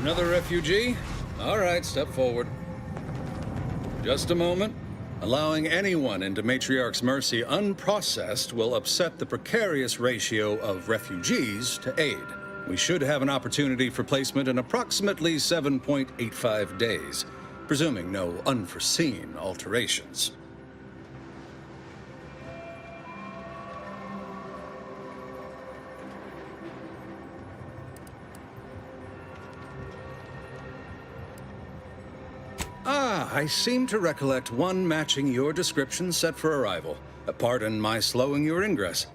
Another refugee? All right, step forward. Just a moment. Allowing anyone into Matriarch's mercy unprocessed will upset the precarious ratio of refugees to aid. We should have an opportunity for placement in approximately 7.85 days, presuming no unforeseen alterations. I seem to recollect one matching your description set for arrival. Pardon my slowing your ingress.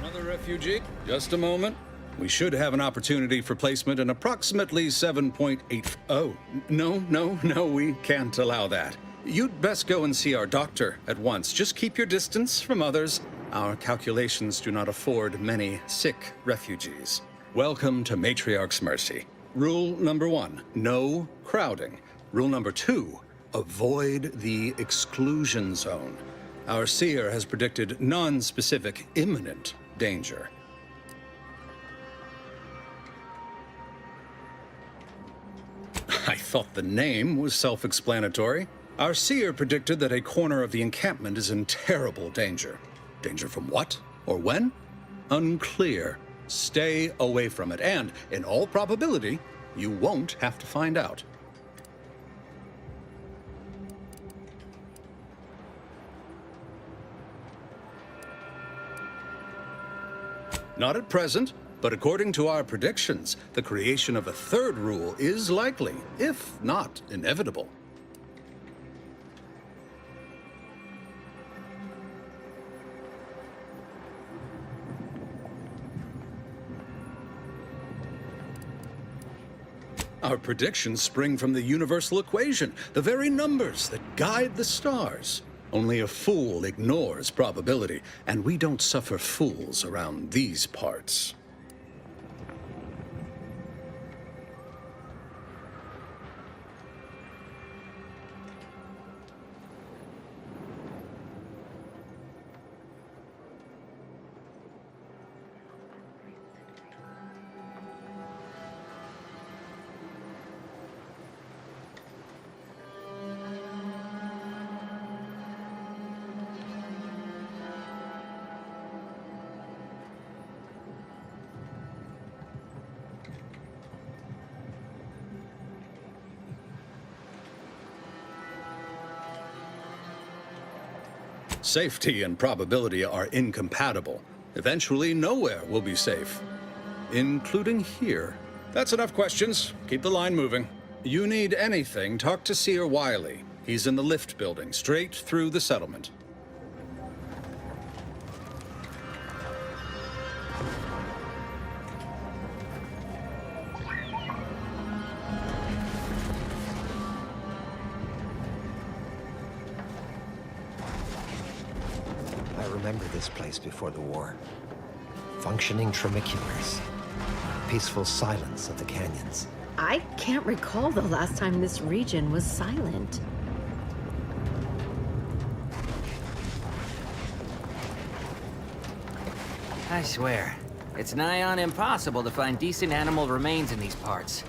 Another refugee? Just a moment. We should have an opportunity for placement in approximately 7.8... Oh, no, we can't allow that. You'd best go and see our doctor at once. Just keep your distance from others. Our calculations do not afford many sick refugees. Welcome to Matriarch's Mercy. Rule number 1, no crowding. Rule number 2, avoid the exclusion zone. Our seer has predicted non-specific imminent danger. I thought the name was self-explanatory. Our seer predicted that a corner of the encampment is in terrible danger. Danger from what? Or when? Unclear. Stay away from it, and, in all probability, you won't have to find out. Not at present. But according to our predictions, the creation of a third rule is likely, if not inevitable. Our predictions spring from the universal equation, the very numbers that guide the stars. Only a fool ignores probability, and we don't suffer fools around these parts. Safety and probability are incompatible. Eventually, nowhere will be safe, including here. That's enough questions. Keep the line moving. You need anything, talk to Seer Wiley. He's in the lift building, straight through the settlement. I remember this place before the war. Functioning tramiculars. Peaceful silence of the canyons. I can't recall the last time this region was silent. I swear, it's nigh on impossible to find decent animal remains in these parts.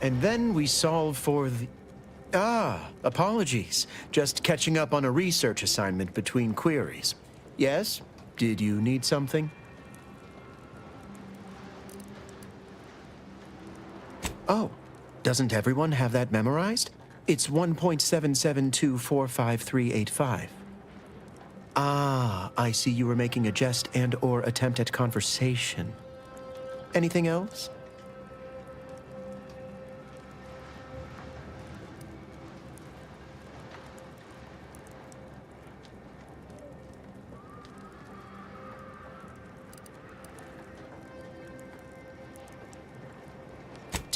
And then we solve for the... apologies. Just catching up on a research assignment between queries. Yes? Did you need something? Oh, doesn't everyone have that memorized? It's 1.77245385. Ah, I see you were making a jest and/or attempt at conversation. Anything else?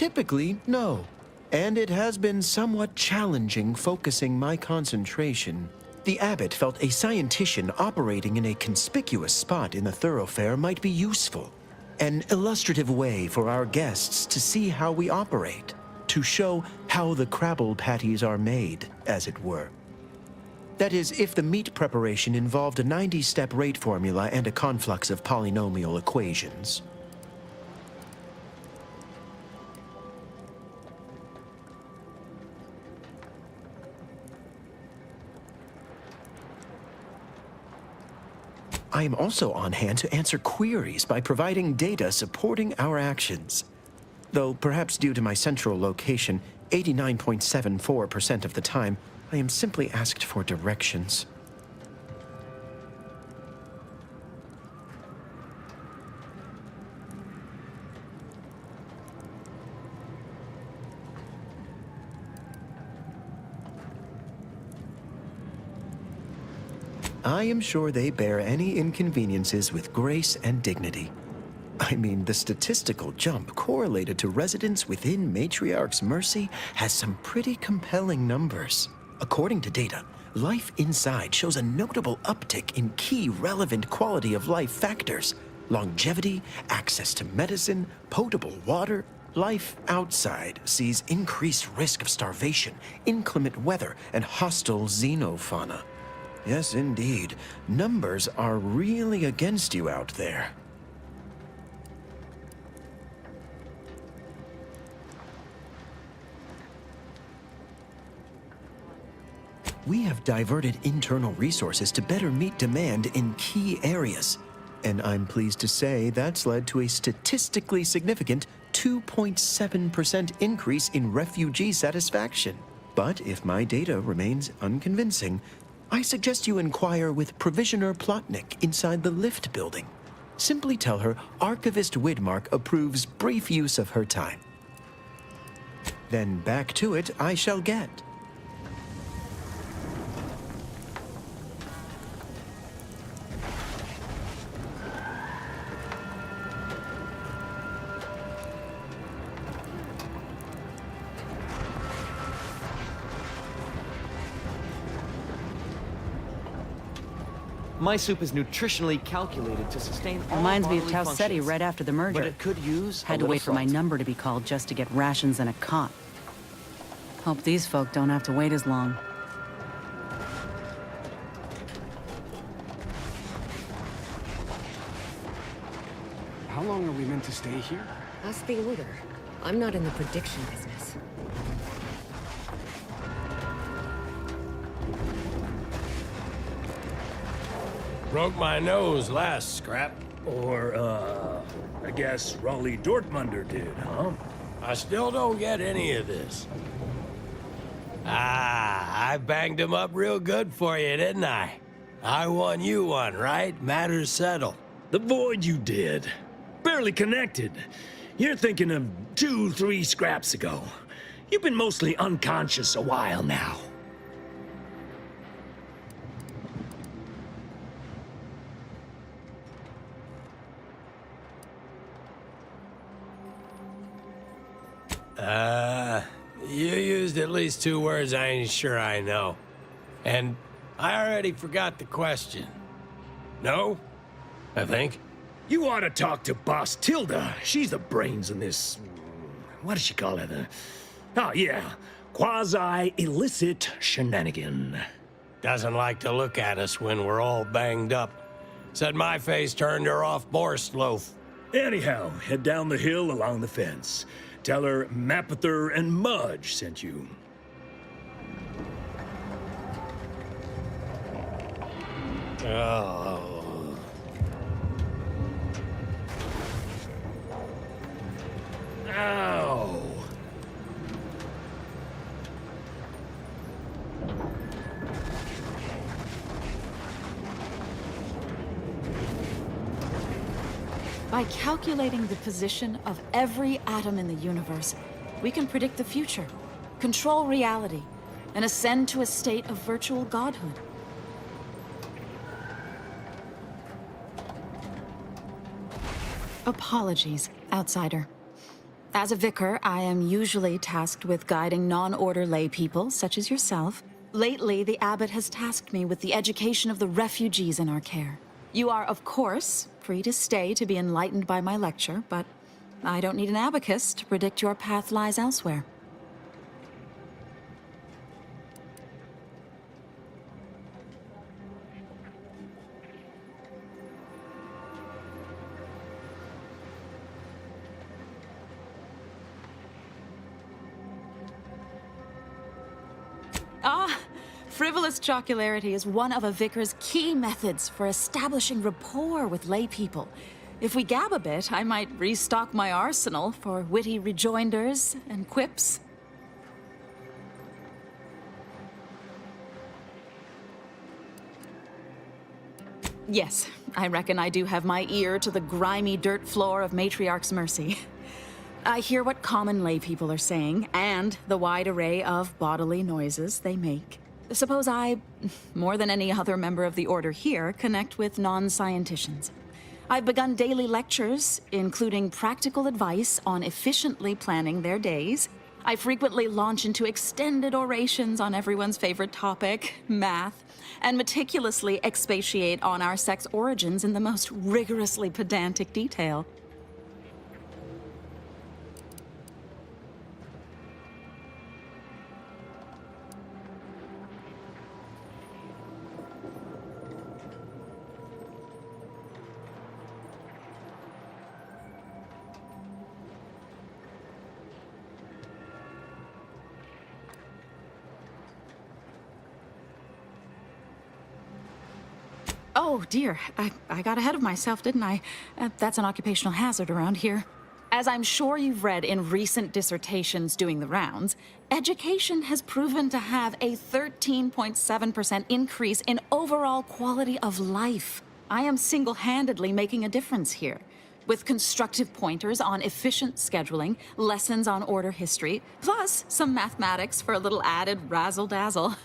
Typically, no. and it has been somewhat challenging focusing my concentration. The abbot felt a scientician operating in a conspicuous spot in the thoroughfare might be useful. An illustrative way for our guests to see how we operate, to show how the crabble patties are made, as it were. That is, if the meat preparation involved a 90-step rate formula and a conflux of polynomial equations. I am also on hand to answer queries by providing data supporting our actions. Though perhaps due to my central location, 89.74% of the time, I am simply asked for directions. I am sure they bear any inconveniences with grace and dignity. I mean, the statistical jump correlated to residents within Matriarch's Mercy has some pretty compelling numbers. According to data, life inside shows a notable uptick in key relevant quality of life factors: longevity, access to medicine, potable water. Life outside sees increased risk of starvation, inclement weather, and hostile xenofauna. Yes, indeed. Numbers are really against you out there. We have diverted internal resources to better meet demand in key areas. And I'm pleased to say that's led to a statistically significant 2.7% increase in refugee satisfaction. But if my data remains unconvincing, I suggest you inquire with Provisioner Plotnik inside the lift building. Simply tell her Archivist Widmark approves brief use of her time. Then back to it I shall get. My soup is nutritionally calculated to sustain all Reminds me of bodily Tau Ceti functions, right after the merger. but it could use Had a to little wait for my salt. number to be called just to get rations and a cot. Hope these folk don't have to wait as long. How long are we meant to stay here? Ask the Order. I'm not in the prediction business. Broke my nose last scrap. Or, I guess Raleigh Dortmunder did, huh? I still don't get any of this. I banged him up real good for you, didn't I? I won you one, right? Matters settled. The void you did. Barely connected. You're thinking of 2-3 scraps ago. You've been mostly unconscious a while now. You used at least 2 words I ain't sure I know. And I already forgot the question. No? I think. You ought to talk to Boss Tilda. She's the brains in this... What does she call it? Oh, yeah. Quasi-illicit shenanigan. Doesn't like to look at us when we're all banged up. Said my face turned her off Borst loaf. Anyhow, head down the hill along the fence. Tell her Mapother and Mudge sent you. Oh. Ow! By calculating the position of every atom in the universe, we can predict the future, control reality, and ascend to a state of virtual godhood. Apologies, outsider. As a vicar, I am usually tasked with guiding non-order lay people, such as yourself. Lately, the abbot has tasked me with the education of the refugees in our care. You are, of course, free to stay to be enlightened by my lecture, but I don't need an abacus to predict your path lies elsewhere. Frivolous jocularity is one of a vicar's key methods for establishing rapport with lay people. If we gab a bit, I might restock my arsenal for witty rejoinders and quips. Yes, I reckon I do have my ear to the grimy dirt floor of Matriarch's Mercy. I hear what common lay people are saying, and the wide array of bodily noises they make. Suppose I, more than any other member of the Order here, connect with non-scienticians. I've begun daily lectures, including practical advice on efficiently planning their days. I frequently launch into extended orations on everyone's favorite topic, math, and meticulously expatiate on our sex origins in the most rigorously pedantic detail. Oh, dear. I got ahead of myself, didn't I? That's an occupational hazard around here. As I'm sure you've read in recent dissertations doing the rounds, education has proven to have a 13.7% increase in overall quality of life. I am single-handedly making a difference here. With constructive pointers on efficient scheduling, lessons on order history, plus some mathematics for a little added razzle-dazzle.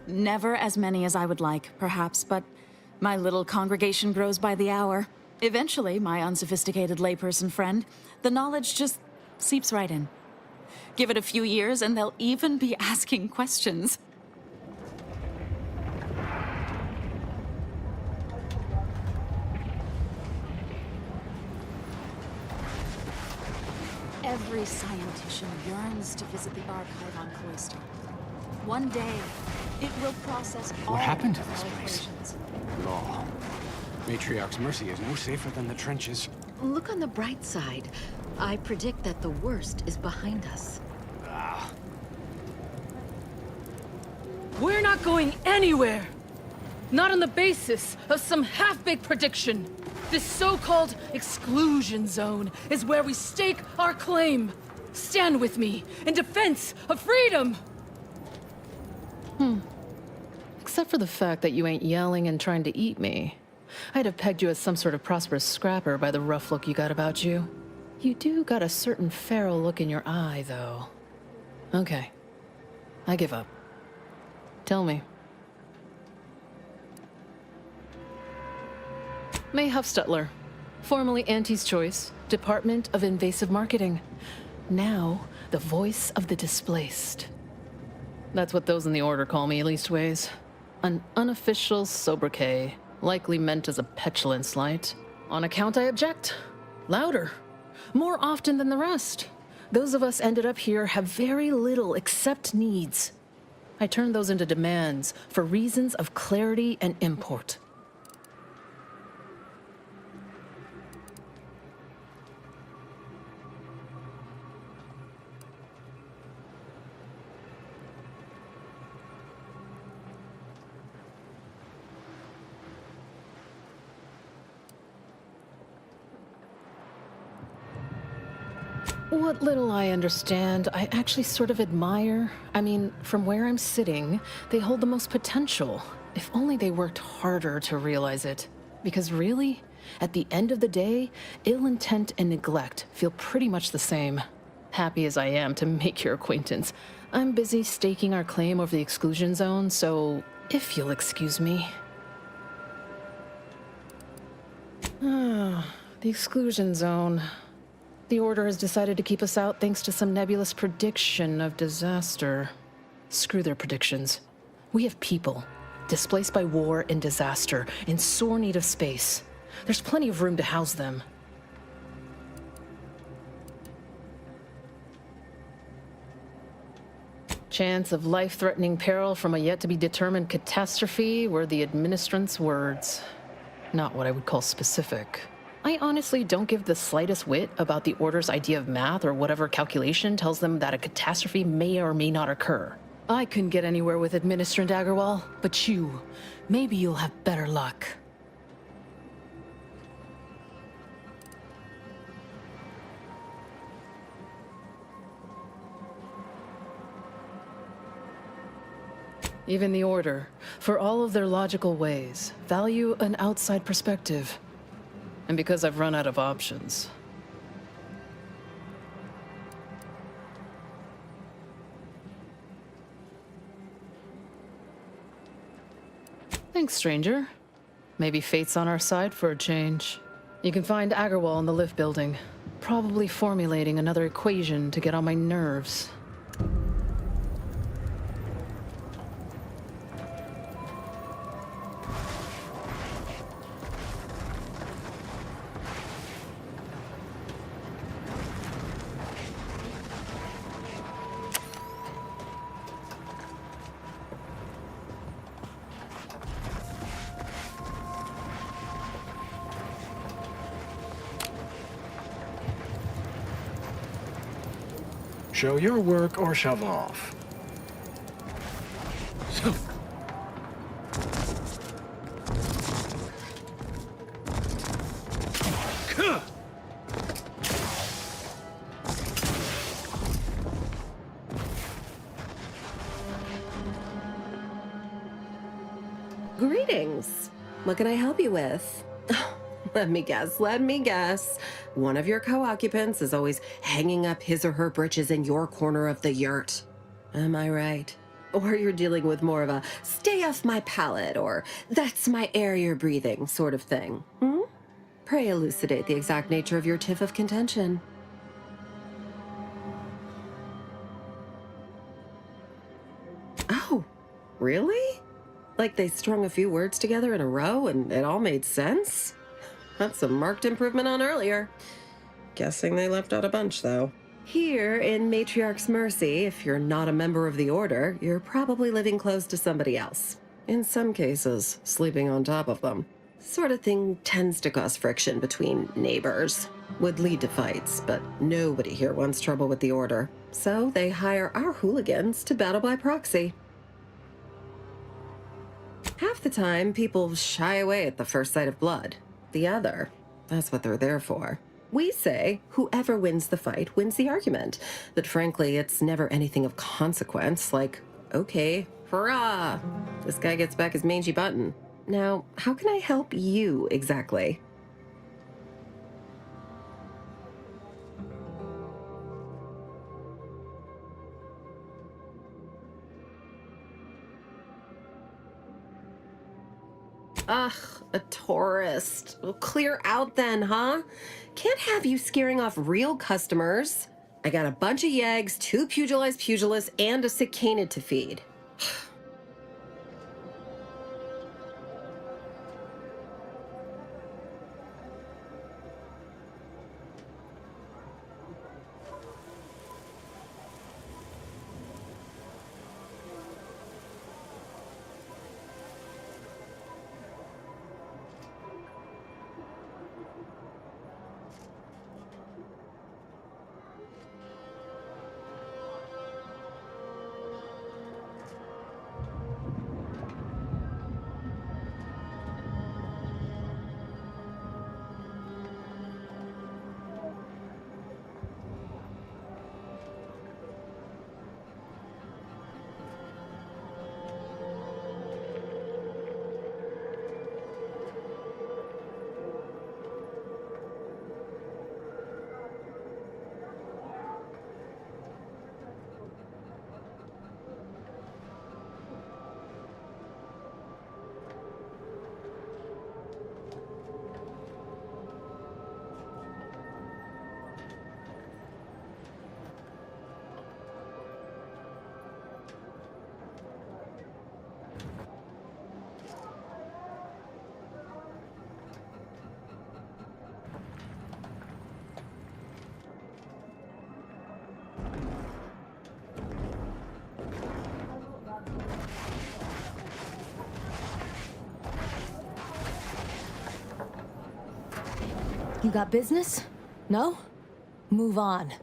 Never as many as I would like, perhaps, but my little congregation grows by the hour. Eventually, my unsophisticated layperson friend, the knowledge just seeps right in. Give it a few years and they'll even be asking questions. Every scientician yearns to visit the archive on Cloister. One day, it will process all What happened to of this our place? equations. Law. Matriarch's Mercy is no safer than the trenches. Look on the bright side. I predict that the worst is behind us. We're not going anywhere! Not on the basis of some half-baked prediction. This so-called exclusion zone is where we stake our claim. Stand with me in defense of freedom! Except for the fact that you ain't yelling and trying to eat me. I'd have pegged you as some sort of prosperous scrapper by the rough look you got about you. You do got a certain feral look in your eye, though. Okay. I give up. Tell me. May Huffstutler, formerly Auntie's Choice, Department of Invasive Marketing. Now, the voice of the displaced. That's what those in the Order call me, leastways. An unofficial sobriquet, likely meant as a petulant slight. On account I object. Louder. More often than the rest. Those of us ended up here have very little except needs. I turn those into demands for reasons of clarity and import. What little I understand, I actually sort of admire. I mean, from where I'm sitting, they hold the most potential. If only they worked harder to realize it. Because really, at the end of the day, ill intent and neglect feel pretty much the same. Happy as I am to make your acquaintance, I'm busy staking our claim over the exclusion zone, so if you'll excuse me. The exclusion zone. The Order has decided to keep us out thanks to some nebulous prediction of disaster. Screw their predictions. We have people, displaced by war and disaster, in sore need of space. There's plenty of room to house them. Chance of life-threatening peril from a yet-to-be-determined catastrophe were the administrant's words. Not what I would call specific. I honestly don't give the slightest whit about the Order's idea of math or whatever calculation tells them that a catastrophe may or may not occur. I couldn't get anywhere with Administrant Agarwal, but you, maybe you'll have better luck. Even the Order, for all of their logical ways, value an outside perspective. And because I've run out of options. Thanks, stranger. Maybe fate's on our side for a change. You can find Agarwal in the lift building, probably formulating another equation to get on my nerves. Show your work or shove off. Greetings. What can I help you with? Let me guess. One of your co-occupants is always hanging up his or her britches in your corner of the yurt. Am I right? Or you're dealing with more of a stay off my palate or that's my air you're breathing sort of thing. Pray elucidate the exact nature of your tiff of contention. Oh, really? Like they strung a few words together in a row and it all made sense? That's a marked improvement on earlier. Guessing they left out a bunch, though. Here in Matriarch's Mercy, if you're not a member of the Order, you're probably living close to somebody else. In some cases, sleeping on top of them. Sort of thing tends to cause friction between neighbors. Would lead to fights, but nobody here wants trouble with the Order. So they hire our hooligans to battle by proxy. Half the time, people shy away at the first sight of blood. The other, that's what they're there for. We say whoever wins the fight wins the argument. But frankly, it's never anything of consequence, like, okay, hurrah! This guy gets back his mangy button. Now, how can I help you exactly? Ugh, a tourist. Well, clear out then, huh? Can't have you scaring off real customers. I got a bunch of yeggs, 2 pugilized pugilists, and a ceann-feadhna to feed. You got business? No? Move on.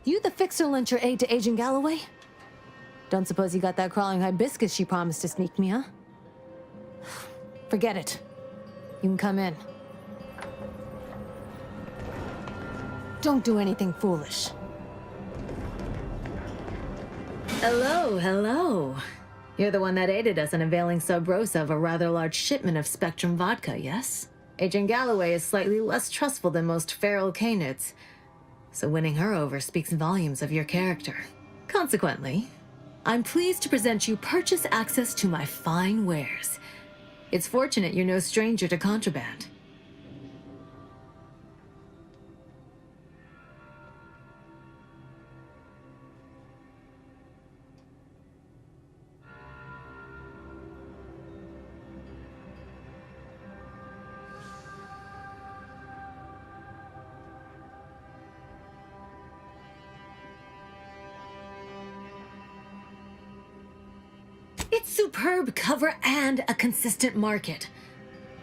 You the fixer lent your aid to Agent Galloway? Don't suppose you got that crawling hibiscus she promised to sneak me, huh? Forget it. You can come in. Don't do anything foolish. Hello, hello. You're the one that aided us in availing Sub Rosa of a rather large shipment of Spectrum vodka, yes? Agent Galloway is slightly less trustful than most feral canids, so winning her over speaks volumes of your character. Consequently, I'm pleased to present you purchase access to my fine wares. It's fortunate you're no stranger to contraband. It's superb cover and a consistent market.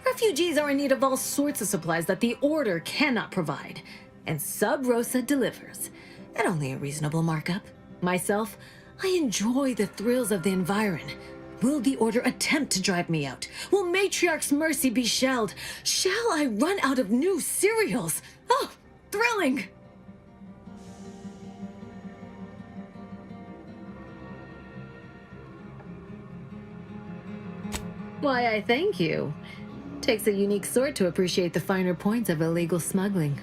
Refugees are in need of all sorts of supplies that the Order cannot provide, and Sub Rosa delivers, at only a reasonable markup. Myself, I enjoy the thrills of the environ. Will the Order attempt to drive me out? Will Matriarch's mercy be shelled? Shall I run out of new cereals? Oh, thrilling! Why, I thank you. Takes a unique sort to appreciate the finer points of illegal smuggling.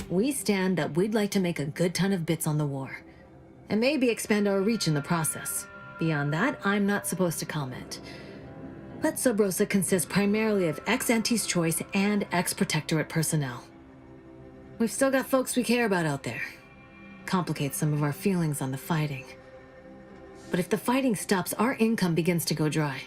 We stand that we'd like to make a good ton of bits on the war, and maybe expand our reach in the process. Beyond that, I'm not supposed to comment. But Sub Rosa consists primarily of ex-Anti's Choice and ex-Protectorate personnel. We've still got folks we care about out there. Complicates some of our feelings on the fighting. But if the fighting stops, our income begins to go dry.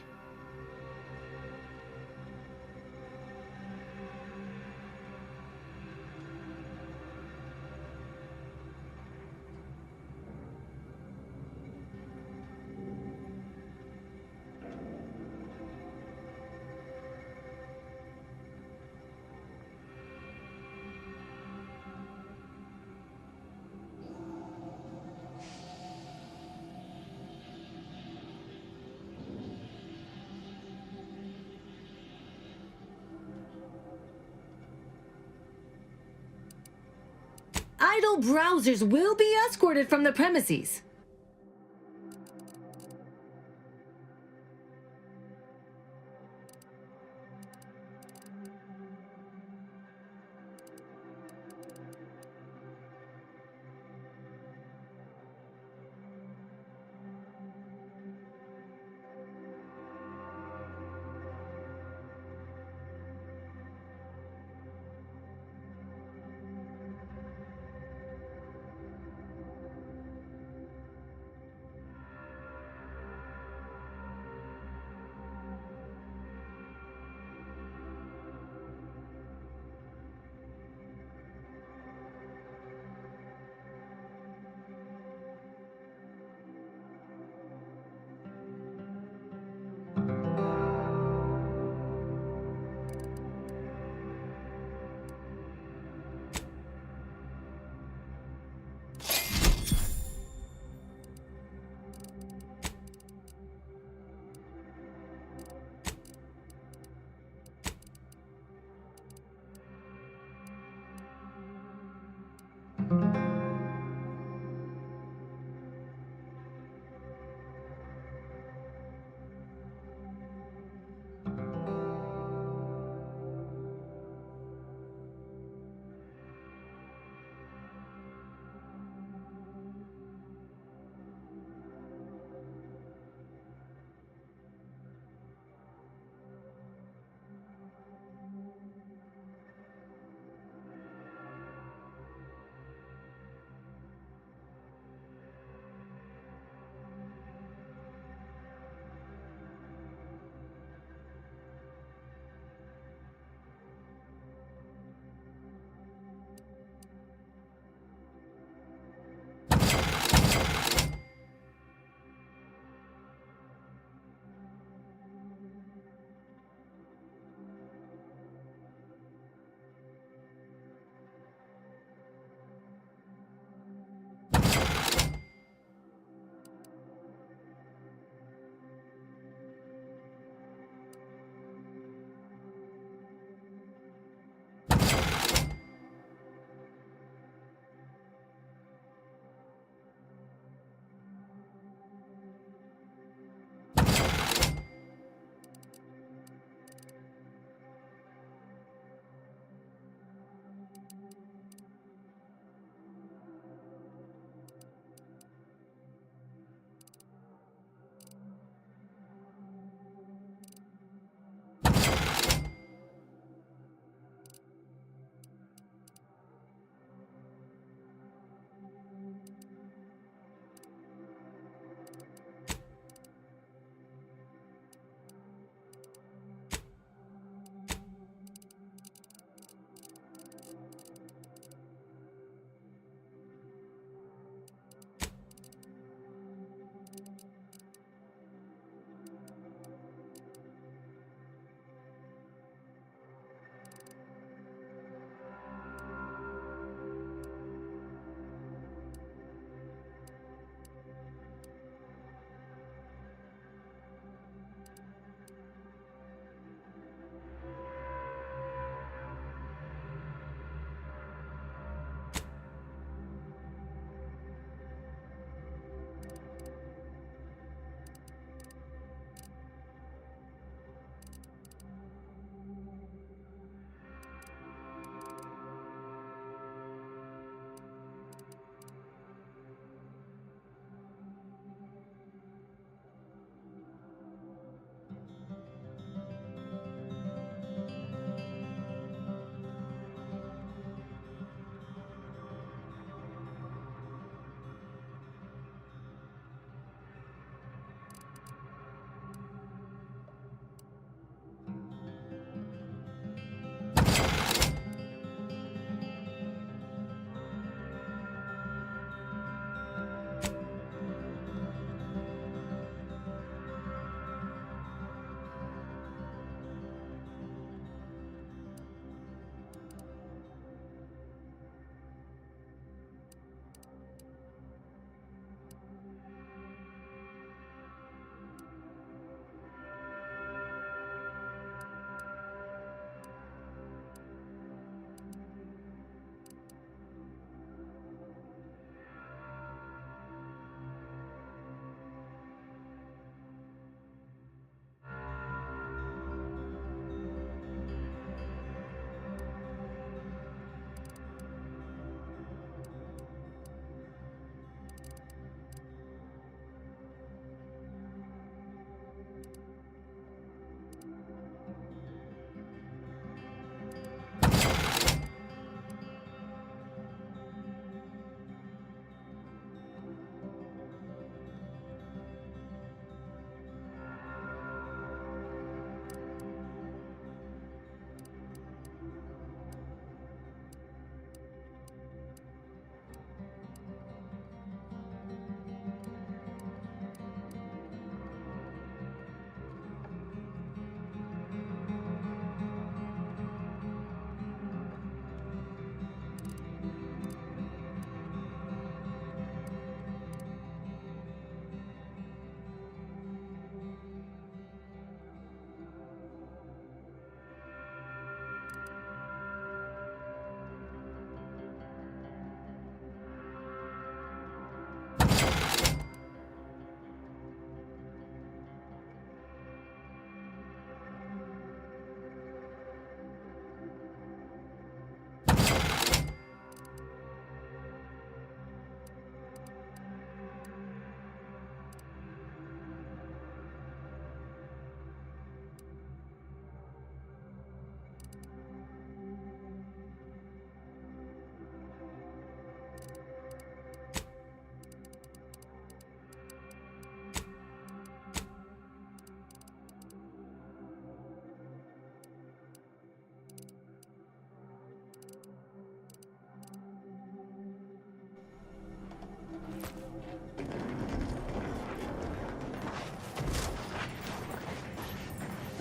Idle browsers will be escorted from the premises.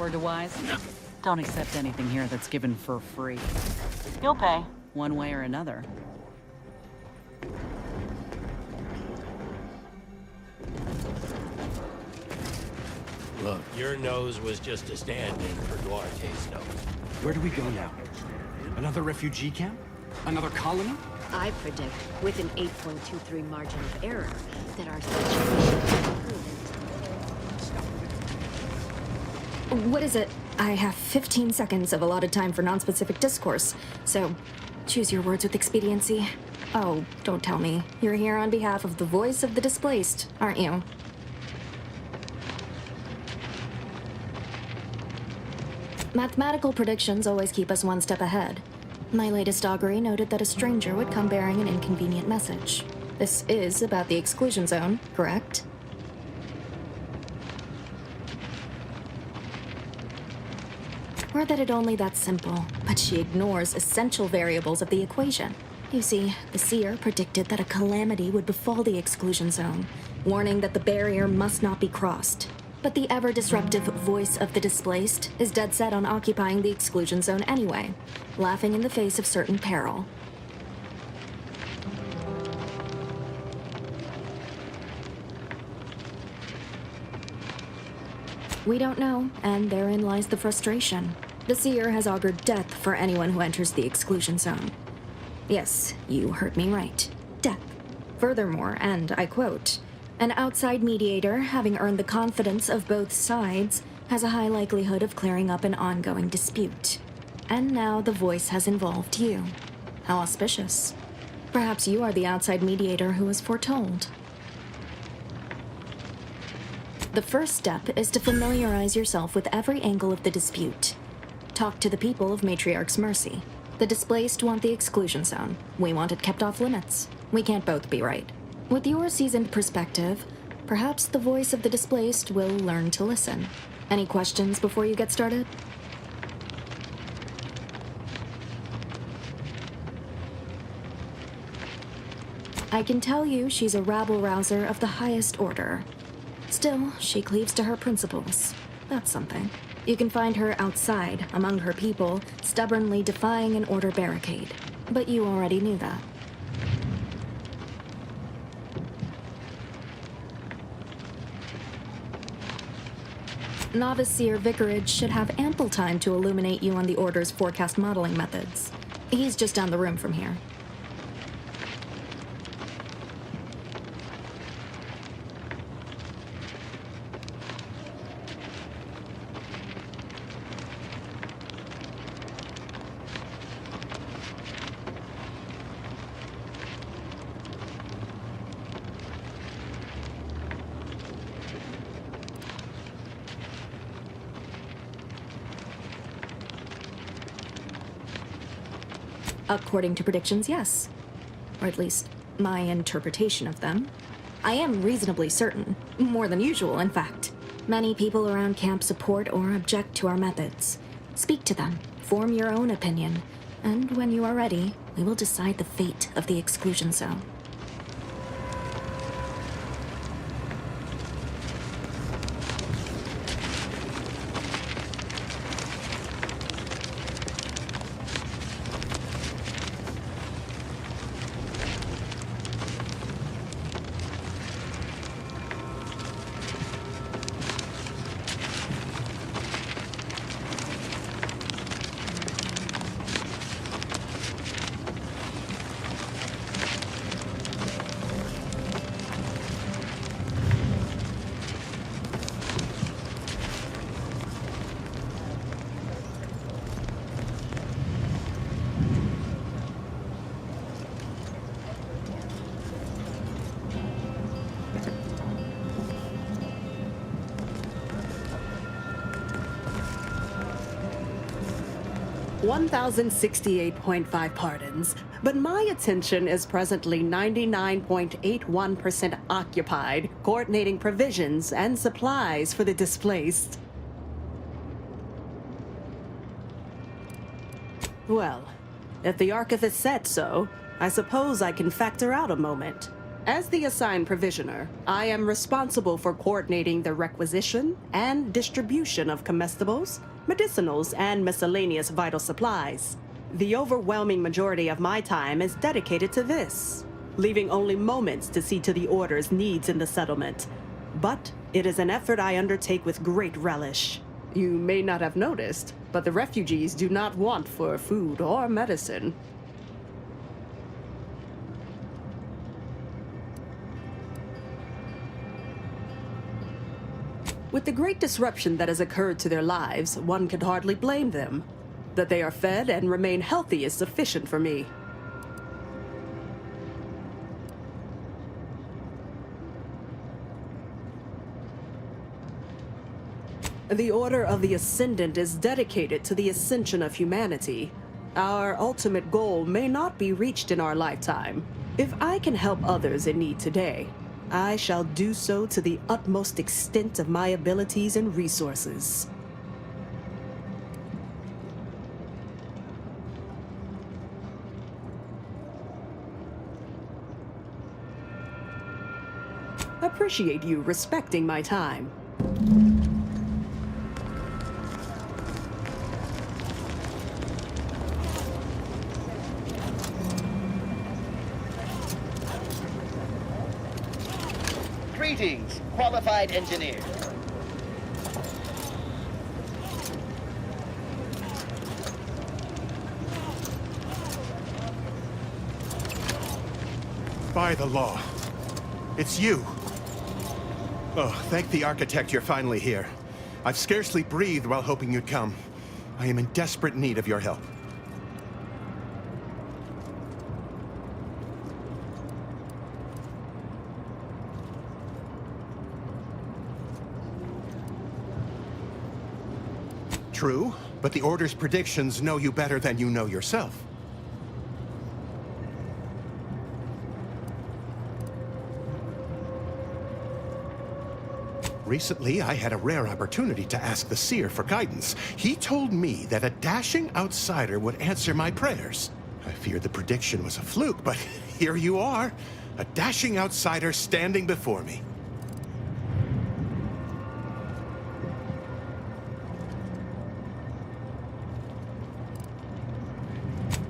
word to Wise? Don't accept anything here that's given for free. You'll pay, one way or another. Look, your nose was just a stand-in for Duarte's nose. Where do we go now? Another refugee camp? Another colony? I predict, with an 8.23 margin of error, that our situation will improve. What is it? I have 15 seconds of allotted time for non-specific discourse, so choose your words with expediency. Oh, don't tell me. You're here on behalf of the voice of the displaced, aren't you? Mathematical predictions always keep us one step ahead. My latest augury noted that a stranger would come bearing an inconvenient message. This is about the exclusion zone, correct? Or that it only that simple, but she ignores essential variables of the equation. You see, the seer predicted that a calamity would befall the exclusion zone, warning that the barrier must not be crossed. But the ever-disruptive voice of the displaced is dead set on occupying the exclusion zone anyway, laughing in the face of certain peril. We don't know, and therein lies the frustration. The seer has augured death for anyone who enters the exclusion zone. Yes, you heard me right. Death. Furthermore, and I quote, "An outside mediator, having earned the confidence of both sides, has a high likelihood of clearing up an ongoing dispute." And now the voice has involved you. How auspicious. Perhaps you are the outside mediator who was foretold. The first step is to familiarize yourself with every angle of the dispute. Talk to the people of Matriarch's Mercy. The displaced want the exclusion zone. We want it kept off limits. We can't both be right. With your seasoned perspective, perhaps the voice of the displaced will learn to listen. Any questions before you get started? I can tell you she's a rabble-rouser of the highest order. Still, she cleaves to her principles. That's something. You can find her outside, among her people, stubbornly defying an order barricade. But you already knew that. Novice Seer Vicarage should have ample time to illuminate you on the Order's forecast modeling methods. He's just down the room from here. According to predictions, yes. Or at least, my interpretation of them. I am reasonably certain. More than usual, in fact. Many people around camp support or object to our methods. Speak to them, form your own opinion, and when you are ready, we will decide the fate of the exclusion zone. $1,068.5 pardons, but my attention is presently 99.81% occupied, coordinating provisions and supplies for the displaced. Well, if the Archivist said so, I suppose I can factor out a moment. As the assigned provisioner, I am responsible for coordinating the requisition and distribution of comestibles, medicinals, and miscellaneous vital supplies. The overwhelming majority of my time is dedicated to this, leaving only moments to see to the Order's needs in the settlement. But it is an effort I undertake with great relish. You may not have noticed, but the refugees do not want for food or medicine. With the great disruption that has occurred to their lives, one can hardly blame them. That they are fed and remain healthy is sufficient for me. The Order of the Ascendant is dedicated to the ascension of humanity. Our ultimate goal may not be reached in our lifetime. If I can help others in need today, I shall do so to the utmost extent of my abilities and resources. Appreciate you respecting my time. Greetings, qualified engineer. By the law. It's you. Oh, thank the architect you're finally here. I've scarcely breathed while hoping you'd come. I am in desperate need of your help. True, but the Order's predictions know you better than you know yourself. Recently, I had a rare opportunity to ask the seer for guidance. He told me that a dashing outsider would answer my prayers. I feared the prediction was a fluke, but here you are, a dashing outsider standing before me.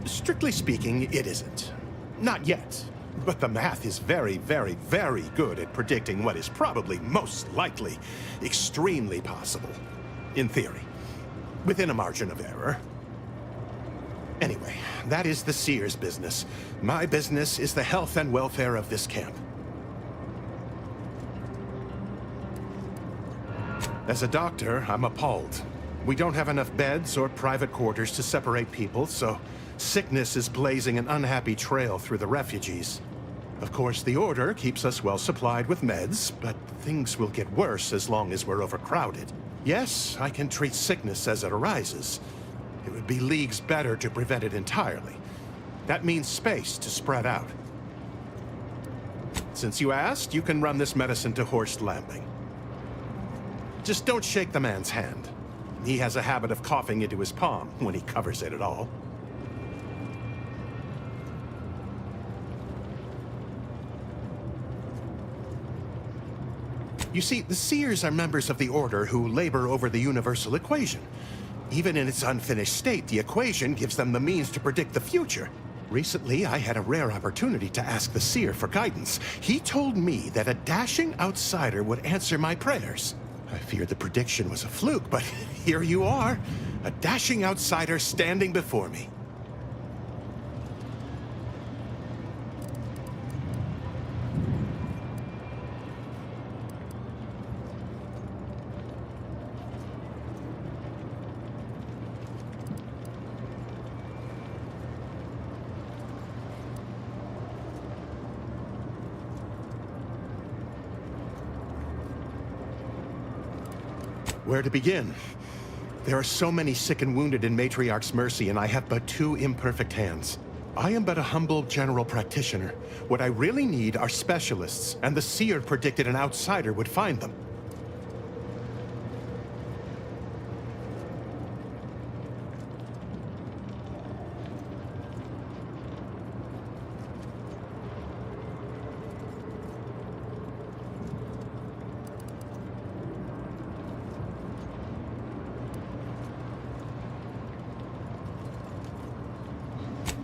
Strictly speaking, it isn't. Not yet. But the math is very, very, very good at predicting what is probably most likely, extremely possible. In theory. Within a margin of error. Anyway, that is the seer's business. My business is the health and welfare of this camp. As a doctor, I'm appalled. We don't have enough beds or private quarters to separate people, so sickness is blazing an unhappy trail through the refugees. Of course, the Order keeps us well supplied with meds, but things will get worse as long as we're overcrowded. Yes, I can treat sickness as it arises. It would be leagues better to prevent it entirely. That means space to spread out. Since you asked, you can run this medicine to Horst Lambing. Just don't shake the man's hand. He has a habit of coughing into his palm when he covers it at all. You see, the Seers are members of the Order who labor over the universal equation. Even in its unfinished state, the equation gives them the means to predict the future. Recently, I had a rare opportunity to ask the Seer for guidance. He told me that a dashing outsider would answer my prayers. I feared the prediction was a fluke, but here you are, a dashing outsider standing before me. Where to begin? There are so many sick and wounded in Matriarch's Mercy, and I have but two imperfect hands. I am but a humble general practitioner. What I really need are specialists, and the Seer predicted an outsider would find them.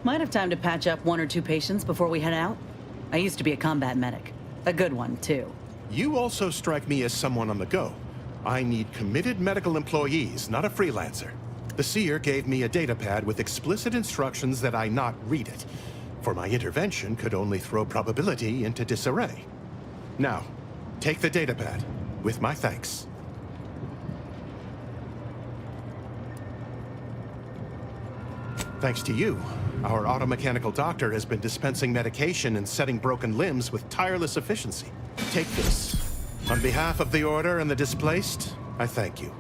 Might have time to patch up 1 or 2 patients before we head out. I used to be a combat medic. A good one, too. You also strike me as someone on the go. I need committed medical employees, not a freelancer. The seer gave me a datapad with explicit instructions that I not read it, for my intervention could only throw probability into disarray. Now, take the datapad, with my thanks. Thanks to you, our automechanical doctor has been dispensing medication and setting broken limbs with tireless efficiency. Take this. On behalf of the Order and the displaced, I thank you.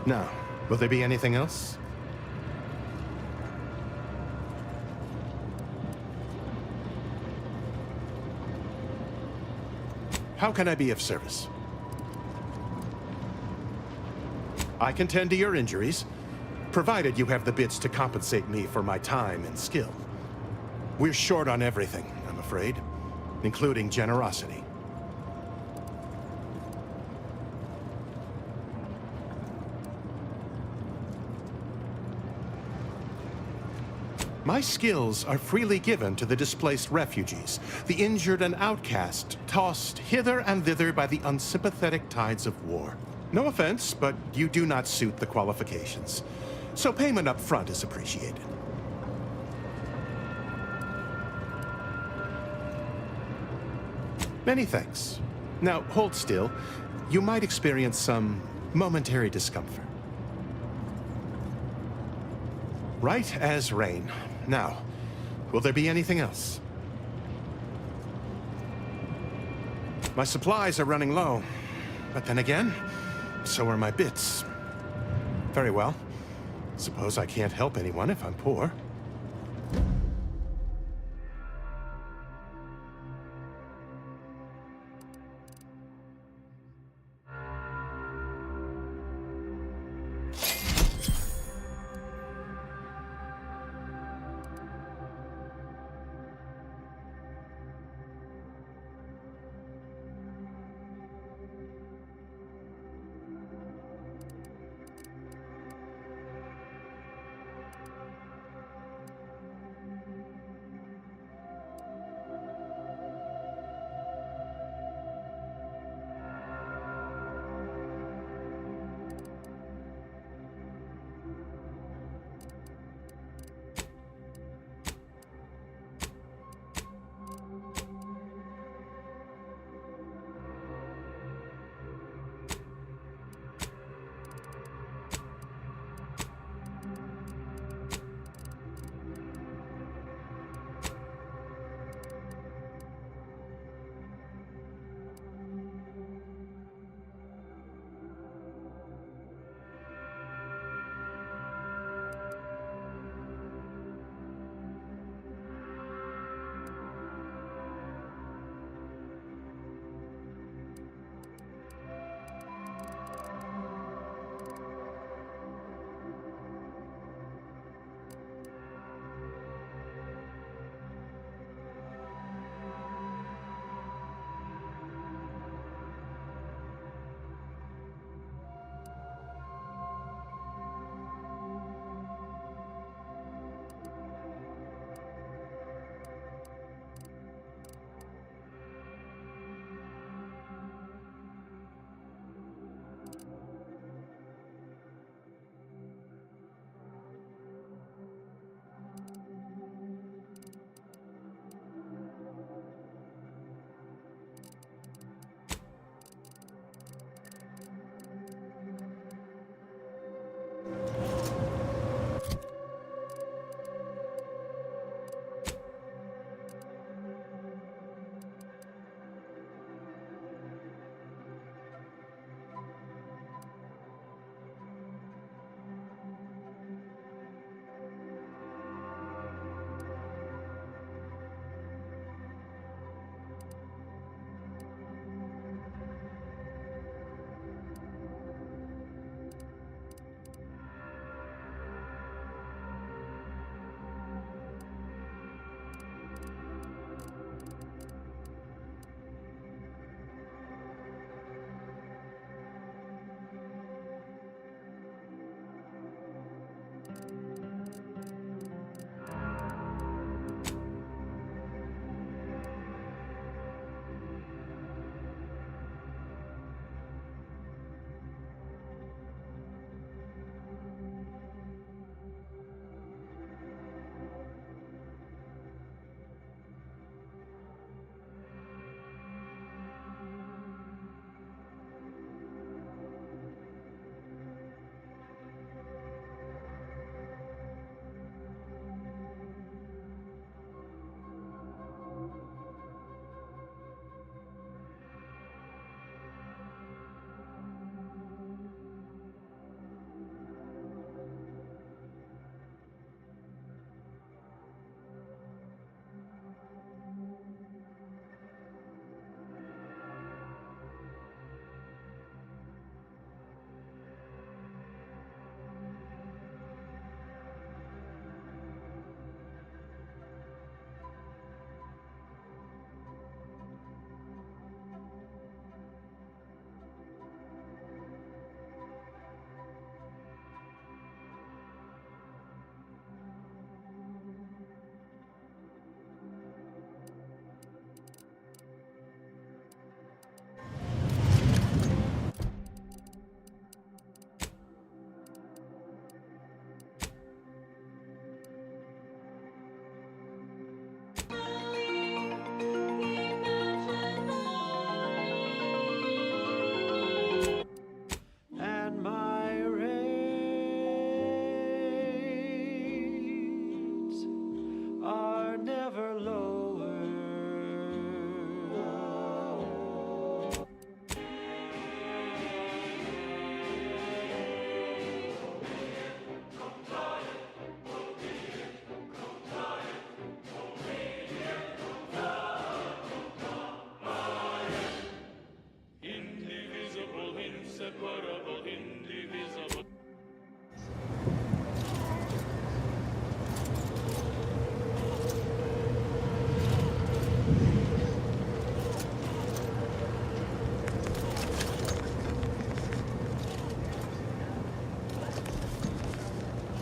Now, will there be anything else? How can I be of service? I can tend to your injuries, provided you have the bits to compensate me for my time and skill. We're short on everything, I'm afraid, including generosity. My skills are freely given to the displaced refugees, the injured and outcast, tossed hither and thither by the unsympathetic tides of war. No offense, but you do not suit the qualifications. So payment up front is appreciated. Many thanks. Now, hold still. You might experience some momentary discomfort. Right as rain. Now, will there be anything else? My supplies are running low, but then again, so are my bits. Very well. Suppose I can't help anyone if I'm poor.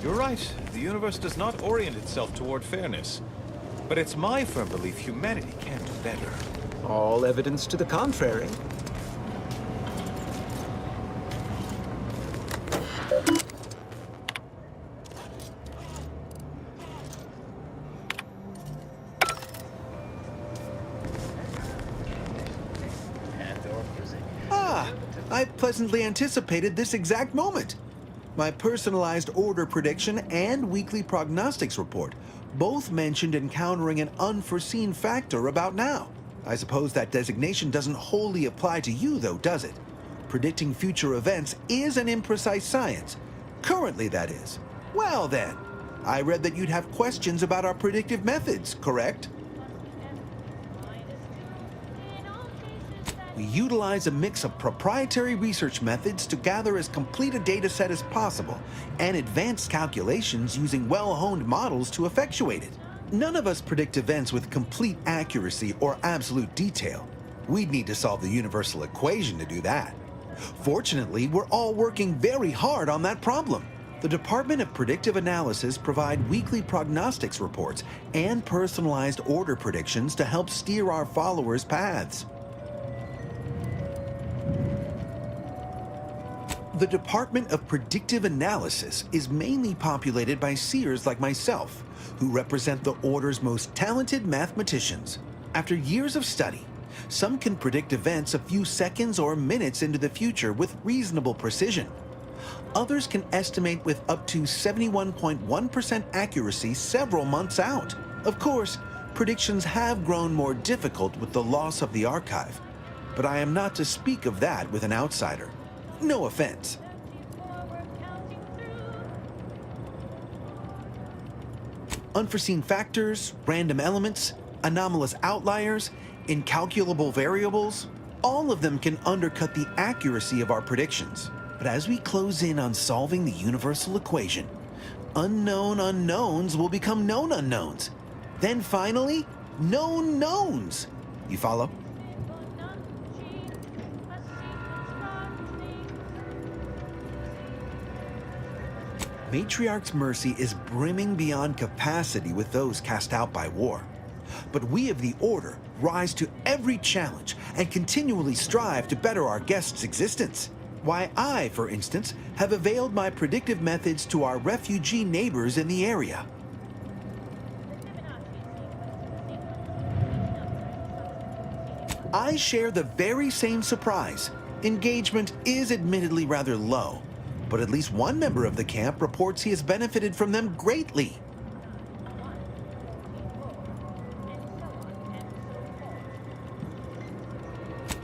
You're right. The universe does not orient itself toward fairness. But it's my firm belief humanity can do better. All evidence to the contrary. I pleasantly anticipated this exact moment. My personalized order prediction and weekly prognostics report both mentioned encountering an unforeseen factor about now. I suppose that designation doesn't wholly apply to you, though, does it? Predicting future events is an imprecise science. Currently, that is. Well, then, I read that you'd have questions about our predictive methods, correct? We utilize a mix of proprietary research methods to gather as complete a data set as possible, and advanced calculations using well-honed models to effectuate it. None of us predict events with complete accuracy or absolute detail. We'd need to solve the universal equation to do that. Fortunately, we're all working very hard on that problem. The Department of Predictive Analysis provide weekly prognostics reports and personalized order predictions to help steer our followers' paths. The Department of Predictive Analysis is mainly populated by seers like myself, who represent the Order's most talented mathematicians. After years of study, some can predict events a few seconds or minutes into the future with reasonable precision. Others can estimate with up to 71.1% accuracy several months out. Of course, predictions have grown more difficult with the loss of the archive, but I am not to speak of that with an outsider. No offense. Unforeseen factors, random elements, anomalous outliers, incalculable variables, all of them can undercut the accuracy of our predictions. But as we close in on solving the universal equation, unknown unknowns will become known unknowns. Then finally, known knowns. You follow? Matriarch's mercy is brimming beyond capacity with those cast out by war. But we of the Order rise to every challenge and continually strive to better our guests' existence. Why, I, for instance, have availed my predictive methods to our refugee neighbors in the area. I share the very same surprise. Engagement is admittedly rather low, but at least one member of the camp reports he has benefited from them greatly.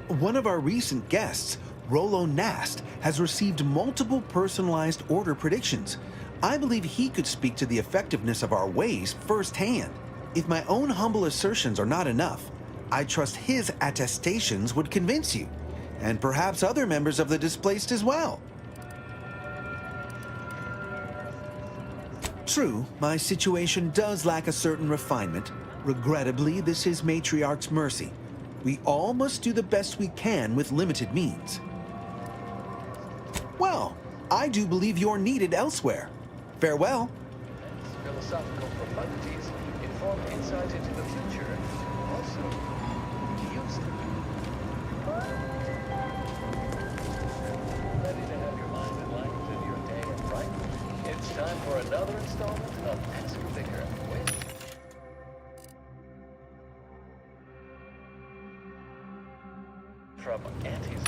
One of our recent guests, Rollo Nast, has received multiple personalized order predictions. I believe he could speak to the effectiveness of our ways firsthand. If my own humble assertions are not enough, I trust his attestations would convince you, and perhaps other members of the displaced as well. True, my situation does lack a certain refinement. Regrettably, this is Matriarch's mercy. We all must do the best we can with limited means. Well, I do believe you're needed elsewhere. Farewell. Philosophical profundities inform insight into the future, also to use it. Ready to have your mind enlightened and your day and bright? It's time for another installment of Ask Bigger with from Auntie's.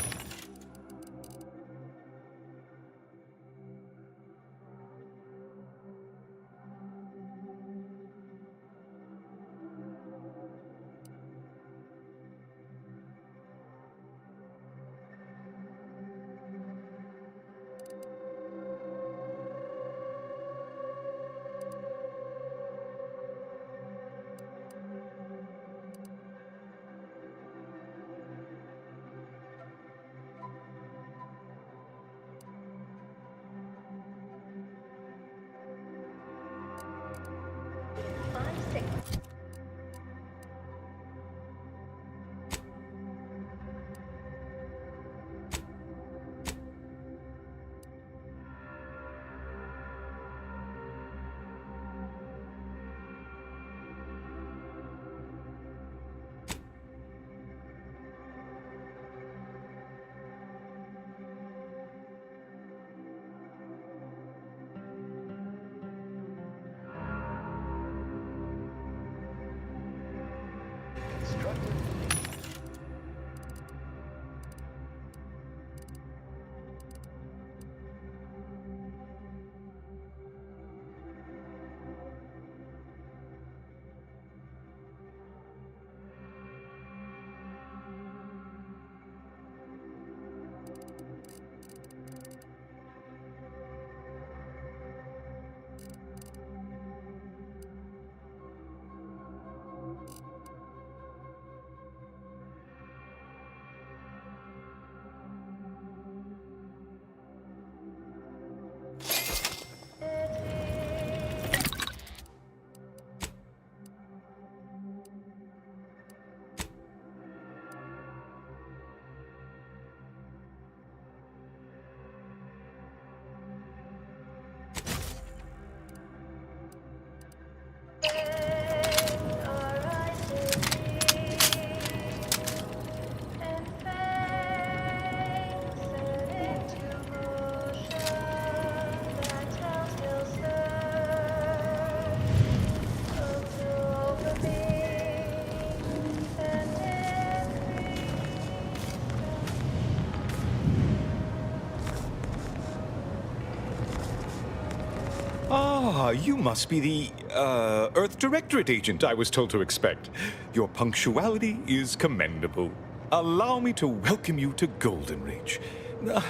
You must be the, Earth Directorate agent I was told to expect. Your punctuality is commendable. Allow me to welcome you to Golden Reach.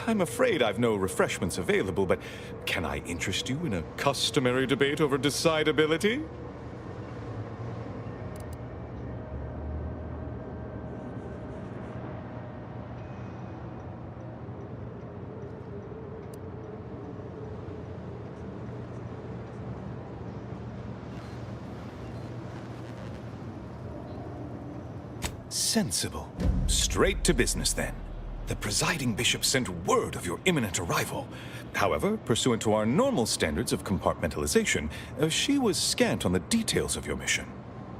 I'm afraid I've no refreshments available, but can I interest you in a customary debate over decidability? Sensible. Straight to business, then. The presiding bishop sent word of your imminent arrival. However, pursuant to our normal standards of compartmentalization, she was scant on the details of your mission.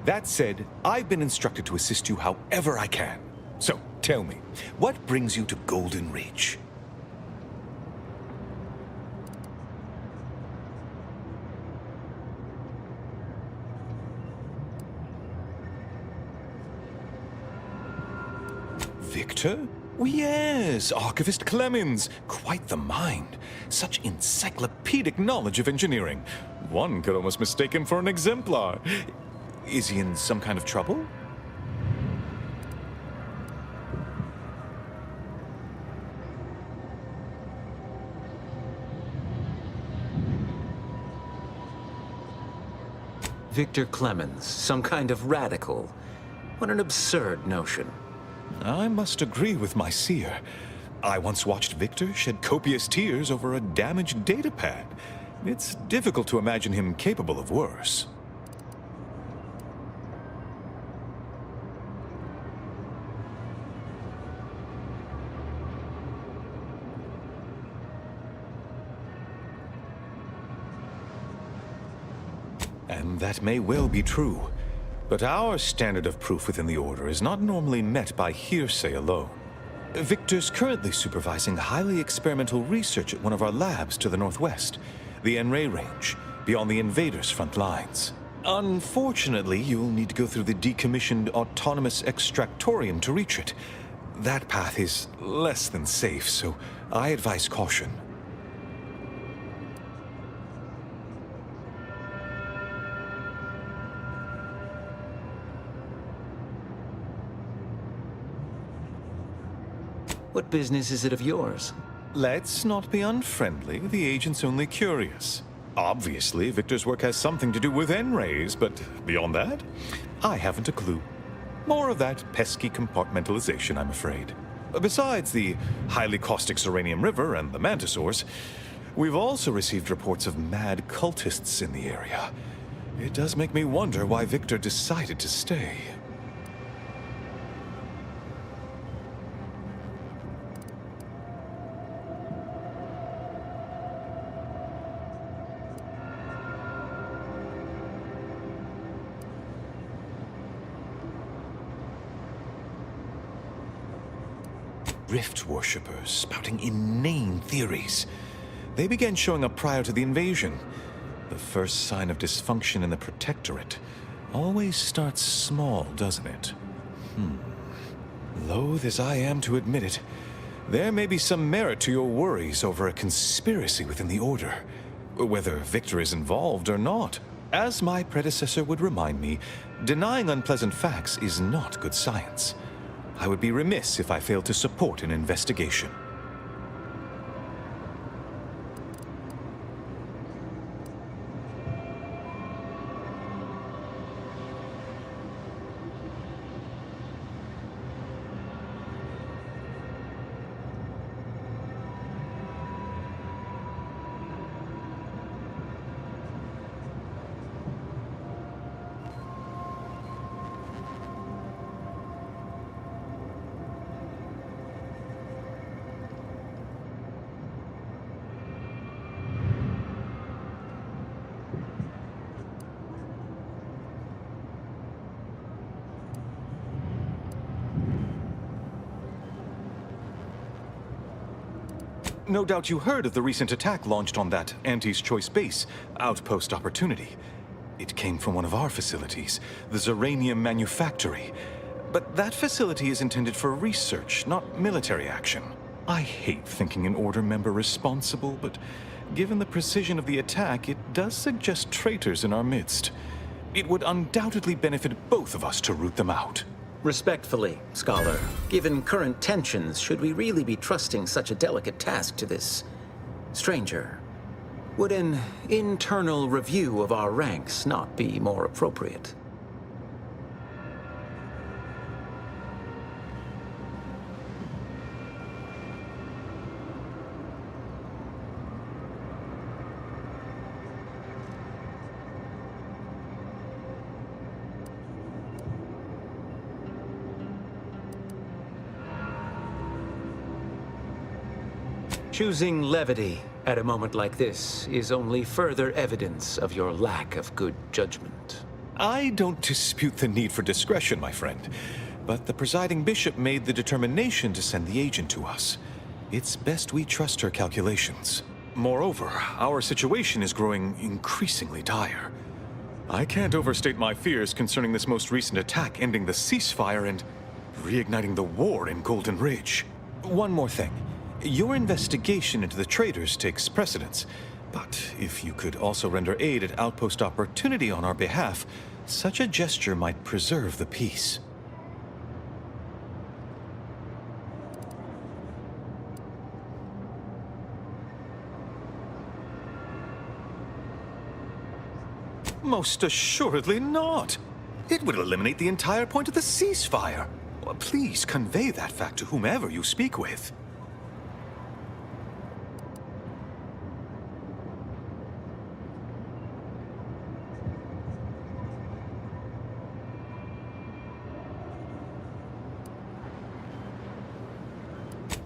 That said, I've been instructed to assist you however I can. So, tell me, what brings you to Golden Reach? Victor? Yes, Archivist Clemens. Quite the mind. Such encyclopedic knowledge of engineering. One could almost mistake him for an exemplar. Is he in some kind of trouble? Victor Clemens, some kind of radical. What an absurd notion. I must agree with my seer. I once watched Victor shed copious tears over a damaged datapad. It's difficult to imagine him capable of worse. And that may well be true. But our standard of proof within the Order is not normally met by hearsay alone. Victor's currently supervising highly experimental research at one of our labs to the northwest, the Enray Range, beyond the invaders' front lines. Unfortunately, you'll need to go through the decommissioned autonomous extractorium to reach it. That path is less than safe, so I advise caution. What business is it of yours? Let's not be unfriendly. The agent's only curious. Obviously, Victor's work has something to do with N-rays, but beyond that, I haven't a clue. More of that pesky compartmentalization, I'm afraid. Besides the highly caustic Serenium River and the Mantisaurs, we've also received reports of mad cultists in the area. It does make me wonder why Victor decided to stay. Rift worshippers spouting inane theories. They began showing up prior to the invasion. The first sign of dysfunction in the Protectorate always starts small, doesn't it? Loath as I am to admit it, there may be some merit to your worries over a conspiracy within the Order, whether Victor is involved or not. As my predecessor would remind me, denying unpleasant facts is not good science. I would be remiss if I failed to support an investigation. No doubt you heard of the recent attack launched on that Auntie's Choice base, Outpost Opportunity. It came from one of our facilities, the Zeranium Manufactory. But that facility is intended for research, not military action. I hate thinking an Order member responsible, but given the precision of the attack, it does suggest traitors in our midst. It would undoubtedly benefit both of us to root them out. Respectfully, Scholar, given current tensions, should we really be trusting such a delicate task to this stranger? Would an internal review of our ranks not be more appropriate? Choosing levity at a moment like this is only further evidence of your lack of good judgment. I don't dispute the need for discretion, my friend, but the presiding bishop made the determination to send the agent to us. It's best we trust her calculations. Moreover, our situation is growing increasingly dire. I can't overstate my fears concerning this most recent attack ending the ceasefire and reigniting the war in Golden Ridge. One more thing. Your investigation into the traitors takes precedence, but if you could also render aid at Outpost Opportunity on our behalf, such a gesture might preserve the peace. Most assuredly not. It would eliminate the entire point of the ceasefire. Please convey that fact to whomever you speak with.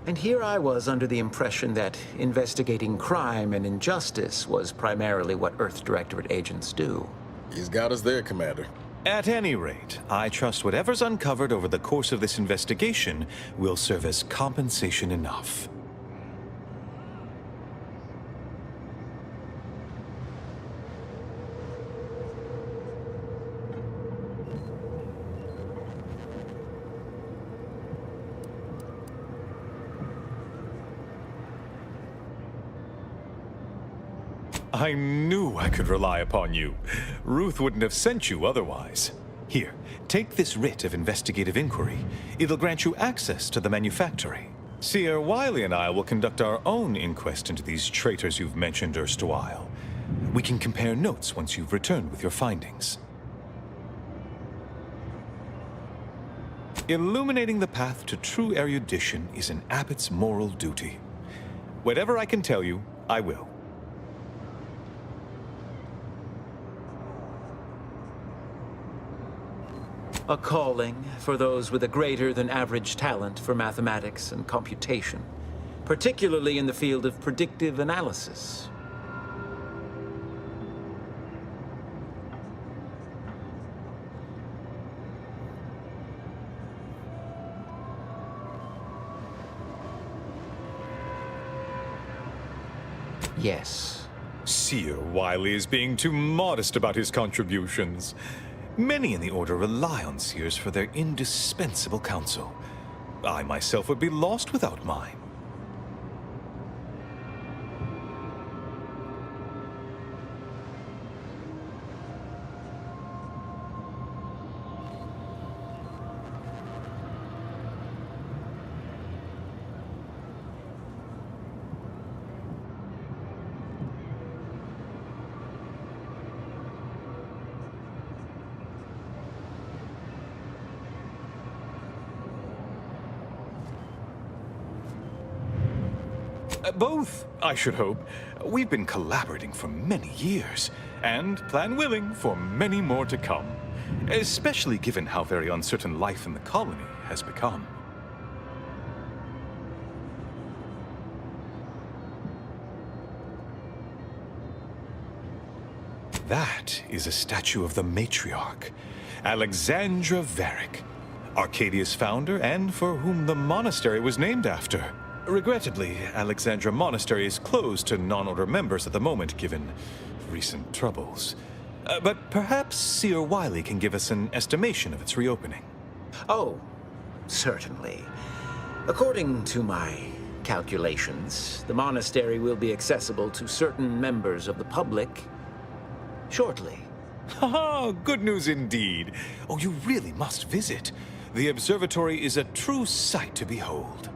And here I was under the impression that investigating crime and injustice was primarily what Earth Directorate agents do. He's got us there, Commander. At any rate, I trust whatever's uncovered over the course of this investigation will serve as compensation enough. I knew I could rely upon you. Ruth wouldn't have sent you otherwise. Here, take this writ of investigative inquiry. It'll grant you access to the manufactory. Seer Wiley and I will conduct our own inquest into these traitors you've mentioned erstwhile. We can compare notes once you've returned with your findings. Illuminating the path to true erudition is an abbot's moral duty. Whatever I can tell you, I will. A calling for those with a greater than average talent for mathematics and computation, particularly in the field of predictive analysis. Yes. Seer Wiley is being too modest about his contributions. Many in the Order rely on seers for their indispensable counsel. I myself would be lost without mine. Both, I should hope. We've been collaborating for many years, and, plan willing, for many more to come. Especially given how very uncertain life in the colony has become. That is a statue of the matriarch, Alexandra Varick, Arcadia's founder and for whom the monastery was named after. Regrettably, Alexandra Monastery is closed to non-order members at the moment, given recent troubles. But perhaps Seer Wiley can give us an estimation of its reopening. Oh, certainly. According to my calculations, the monastery will be accessible to certain members of the public shortly. Oh, good news indeed. Oh, you really must visit. The observatory is a true sight to behold.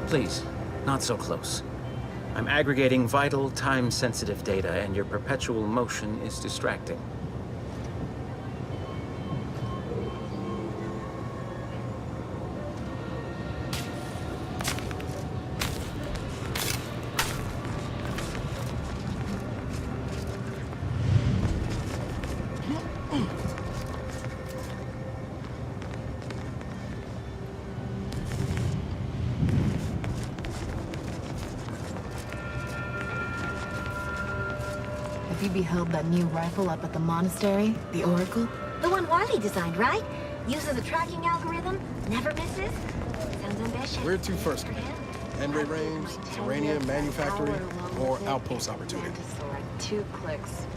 Please, not so close. I'm aggregating vital, time-sensitive data, and your perpetual motion is distracting. Have you beheld that new rifle up at the monastery? The Oracle? The one Wiley designed, right? Uses a tracking algorithm, never misses. Sounds ambitious. Where to first, Commander? Henry range, uranium manufacturing, or outpost opportunity? Like 2 clicks.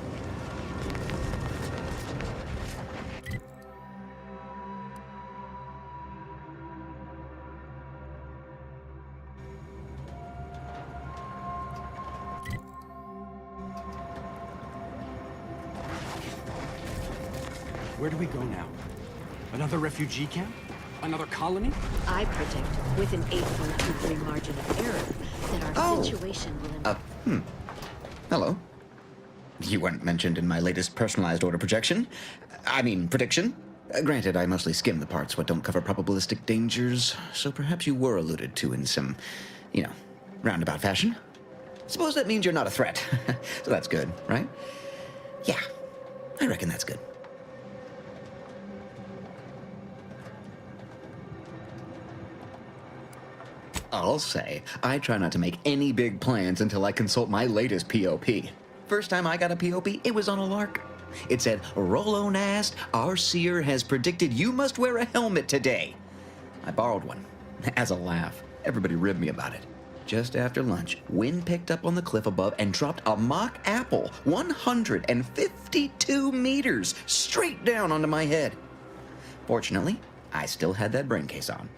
Where do we go now? Another refugee camp? Another colony? I predict, with an 8.23 margin of error, that our situation will... Hello. You weren't mentioned in my latest personalized order projection. I mean, prediction. Granted, I mostly skim the parts what don't cover probabilistic dangers, so perhaps you were alluded to in some, roundabout fashion. Suppose that means you're not a threat. So that's good, right? Yeah, I reckon that's good. I'll say, I try not to make any big plans until I consult my latest POP. First time I got a POP, it was on a lark. It said, Rolo Nast, our seer has predicted you must wear a helmet today. I borrowed one, as a laugh. Everybody ribbed me about it. Just after lunch, wind picked up on the cliff above and dropped a mock apple 152 meters straight down onto my head. Fortunately, I still had that brain case on.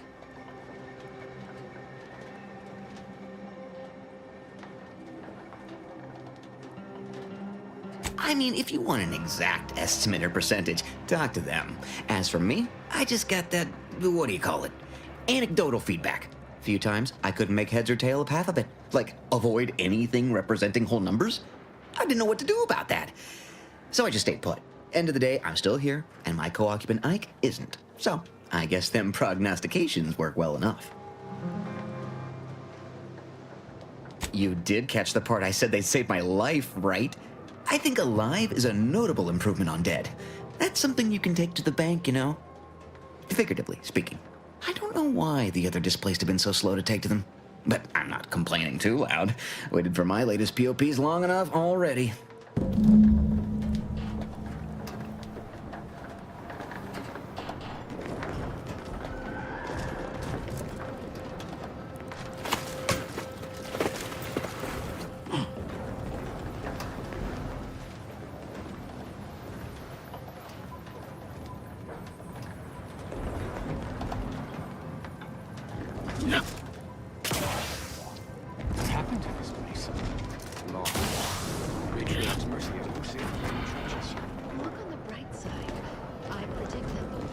I mean, if you want an exact estimate or percentage, talk to them. As for me, I just got that, what do you call it? Anecdotal feedback. A few times, I couldn't make heads or tail of half of it. Like, avoid anything representing whole numbers. I didn't know what to do about that. So I just stayed put. End of the day, I'm still here, and my co-occupant Ike isn't. So, I guess them prognostications work well enough. You did catch the part I said they'd saved my life, right? I think alive is a notable improvement on dead. That's something you can take to the bank, Figuratively speaking. I don't know why the other displaced have been so slow to take to them. But I'm not complaining too loud. Waited for my latest POPs long enough already. What happened to this place? Lost. Matriarch's mercy is no safer than the trenches. Look on the bright side. I predict that the worst...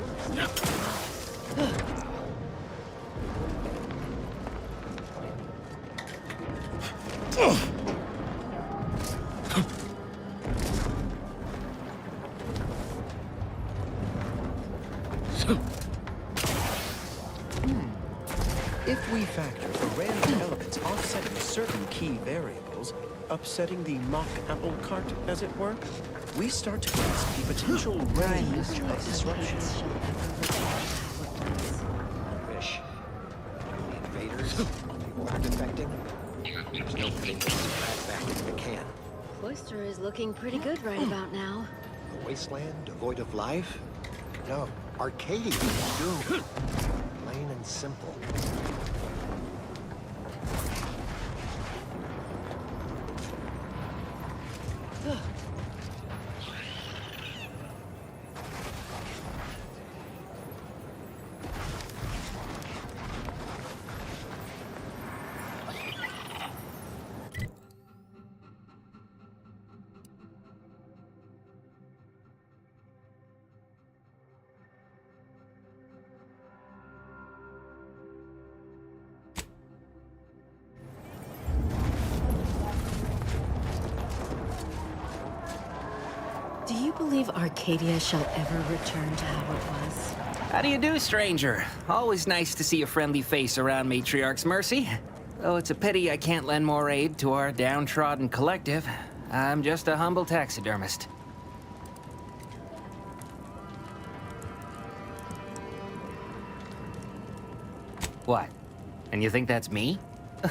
If we factor for random elements offsetting certain key variables, upsetting the mock apple cart, as it were, we start to grasp the potential range of disruption. Fish. The invaders, the order defecting. There's no fingers back into the can. Cloister is looking pretty good right about now. A wasteland devoid of life? No, Arcadia is doomed. Plain and simple. you believe Arcadia shall ever return to how it was? How do you do, stranger? Always nice to see a friendly face around Matriarch's Mercy. Though it's a pity I can't lend more aid to our downtrodden collective. I'm just a humble taxidermist. What? And you think that's me?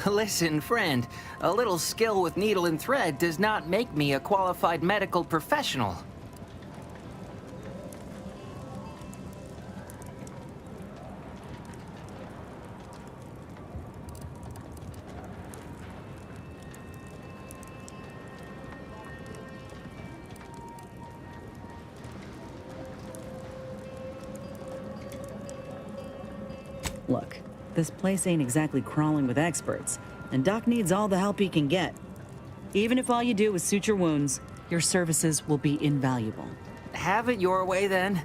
Listen, friend, a little skill with needle and thread does not make me a qualified medical professional. Look, this place ain't exactly crawling with experts, and Doc needs all the help he can get. Even if all you do is suture wounds, your services will be invaluable. Have it your way, then.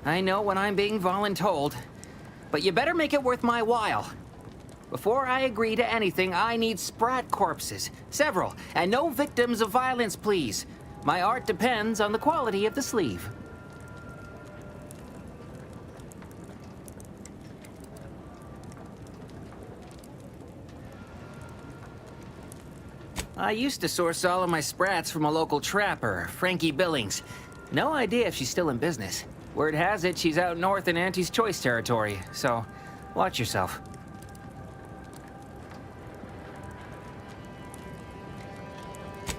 I know when I'm being voluntold. But you better make it worth my while. Before I agree to anything, I need sprat corpses. Several. And no victims of violence, please. My art depends on the quality of the sleeve. I used to source all of my sprats from a local trapper, Frankie Billings. No idea if she's still in business. Word has it she's out north in Auntie's Choice territory, so watch yourself.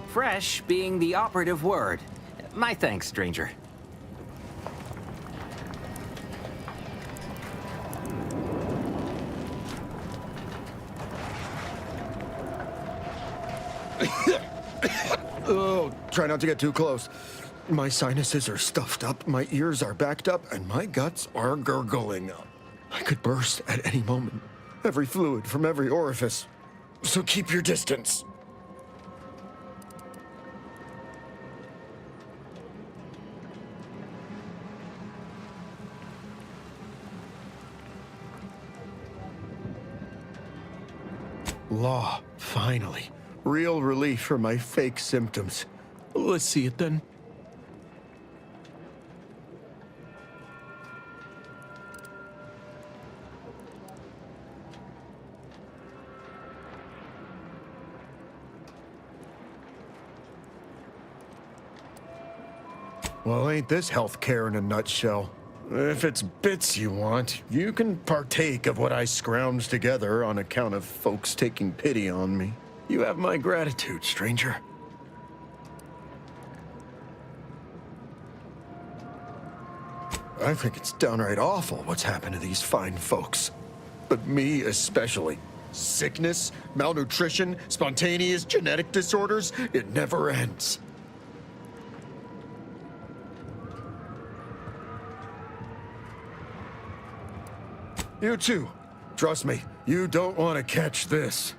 Fresh being the operative word. My thanks, stranger. Oh, try not to get too close. My sinuses are stuffed up, my ears are backed up, and my guts are gurgling. I could burst at any moment. Every fluid from every orifice. So keep your distance. Law, finally. Real relief for my fake symptoms. Let's see it then. Well, ain't this healthcare in a nutshell? If it's bits you want, you can partake of what I scrounged together on account of folks taking pity on me. You have my gratitude, stranger. I think it's downright awful what's happened to these fine folks. But me especially. Sickness, malnutrition, spontaneous genetic disorders, it never ends. You too. Trust me, you don't want to catch this.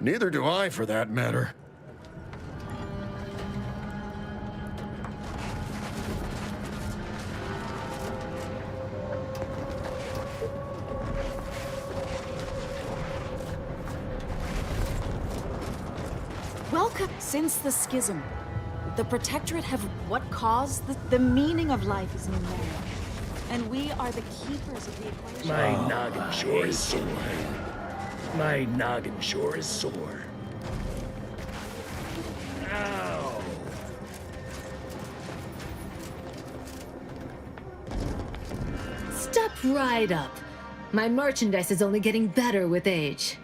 Neither do I, for that matter. Welcome. Since the schism, the Protectorate have what caused the meaning of life is numerical. And we are the keepers of the equation. My noggin sure is sore. My noggin sure is sore. Ow! Step right up. My merchandise is only getting better with age.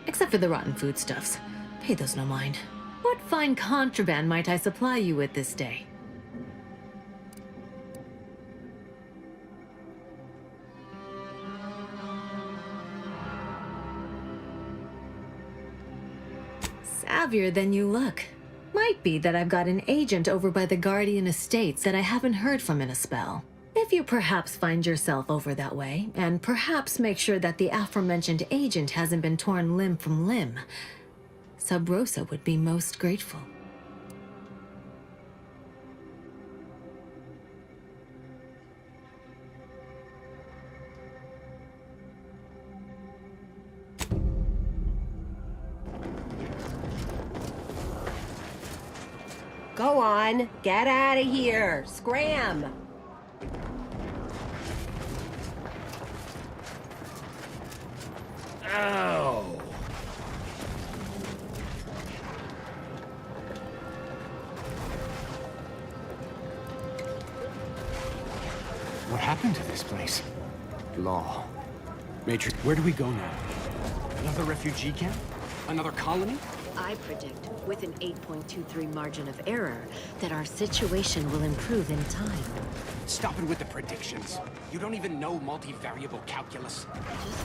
Except for the rotten foodstuffs. Pay those no mind. What fine contraband might I supply you with this day? Savvier than you look. Might be that I've got an agent over by the Guardian Estates that I haven't heard from in a spell. If you perhaps find yourself over that way, and perhaps make sure that the aforementioned agent hasn't been torn limb from limb, Sub Rosa would be most grateful. Go on, get out of here. Scram. Ow! What happened to this place? Law. Matrix, where do we go now? Another refugee camp? Another colony? I predict, with an 8.23 margin of error, that our situation will improve in time. Stop it with the predictions. You don't even know multivariable calculus.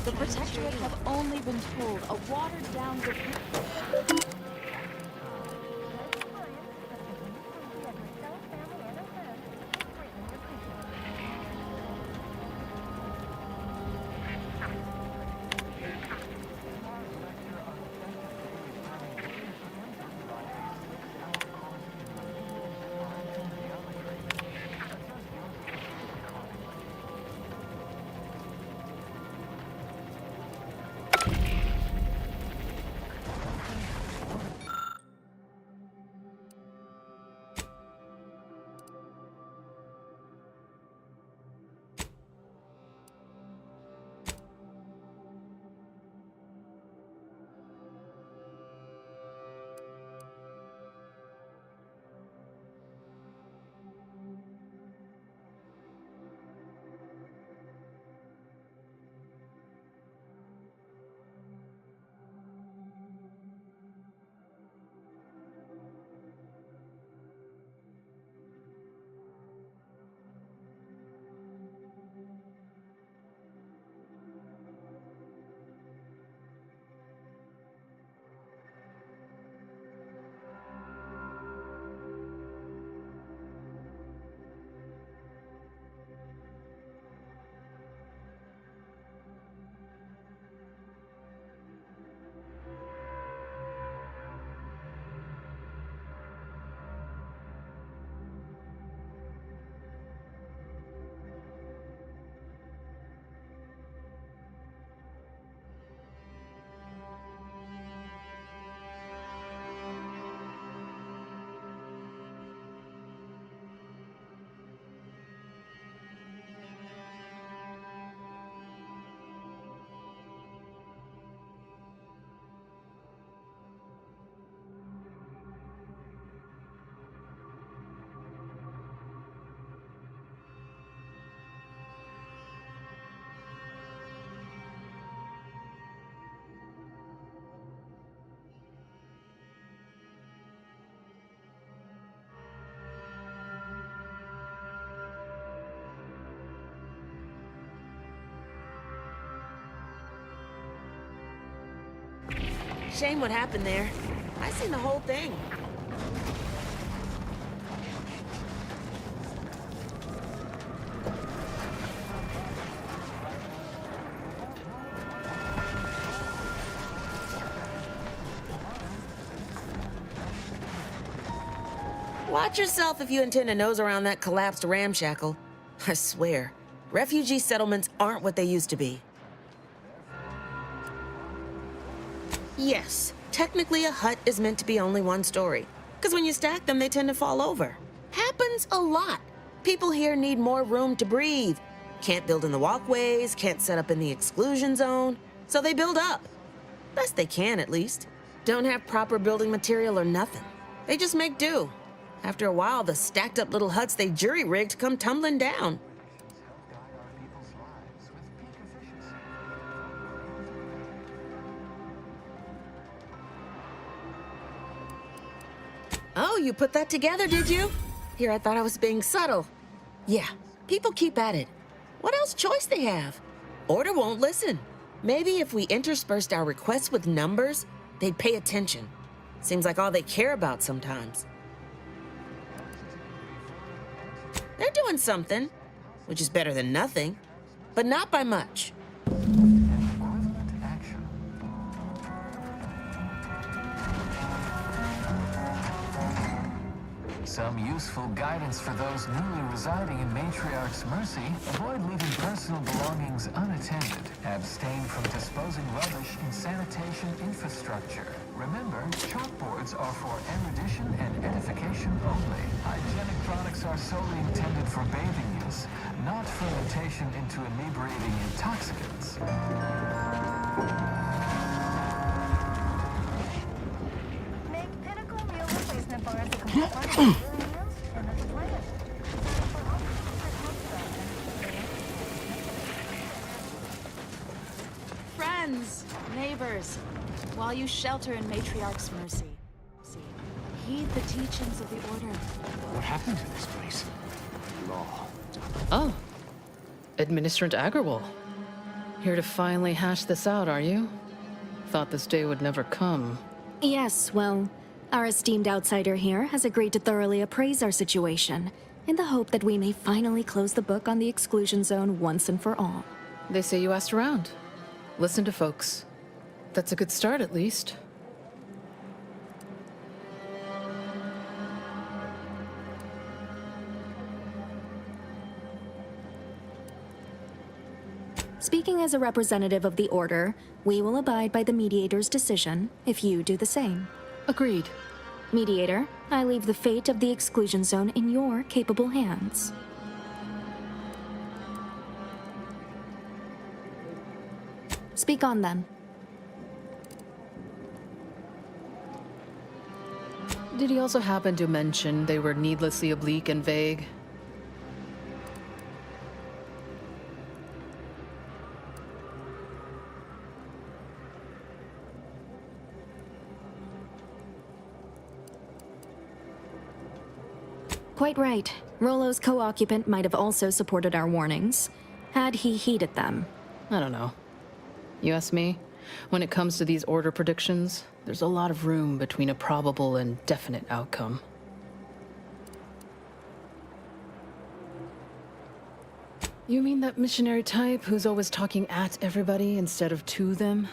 The Protectorate have only been told a watered-down... Shame what happened there. I seen the whole thing. Watch yourself if you intend to nose around that collapsed ramshackle. I swear, refugee settlements aren't what they used to be. Yes, technically a hut is meant to be only one story, because when you stack them, they tend to fall over. Happens a lot. People here need more room to breathe. Can't build in the walkways, can't set up in the exclusion zone, so they build up. Best they can, at least. Don't have proper building material or nothing. They just make do. After a while, the stacked up little huts they jury-rigged come tumbling down. Oh, you put that together, did you? Here, I thought I was being subtle. Yeah, people keep at it. What else choice they have? Order won't listen. Maybe if we interspersed our requests with numbers, they'd pay attention. Seems like all they care about sometimes. They're doing something, which is better than nothing, but not by much. Some useful guidance for those newly residing in Matriarch's Mercy. Avoid leaving personal belongings unattended. Abstain from disposing rubbish in sanitation infrastructure. Remember, chalkboards are for erudition and edification only. Hygienic products are solely intended for bathing use, not fermentation into inebriating intoxicants. Friends, neighbors, while you shelter in Matriarch's Mercy, heed the teachings of the Order. What happened to this place? Law. Oh. Administrant Agrawal. Here to finally hash this out, are you? Thought this day would never come. Yes, well, our esteemed outsider here has agreed to thoroughly appraise our situation, in the hope that we may finally close the book on the exclusion zone once and for all. They say you asked around. Listen to folks. That's a good start, at least. Speaking as a representative of the Order, we will abide by the Mediator's decision if you do the same. Agreed. Mediator, I leave the fate of the exclusion zone in your capable hands. Speak on, then. Did he also happen to mention they were needlessly oblique and vague? Quite right. Rollo's co-occupant might have also supported our warnings, had he heeded them. I don't know. You ask me? When it comes to these Order predictions, there's a lot of room between a probable and definite outcome. You mean that missionary type who's always talking at everybody instead of to them?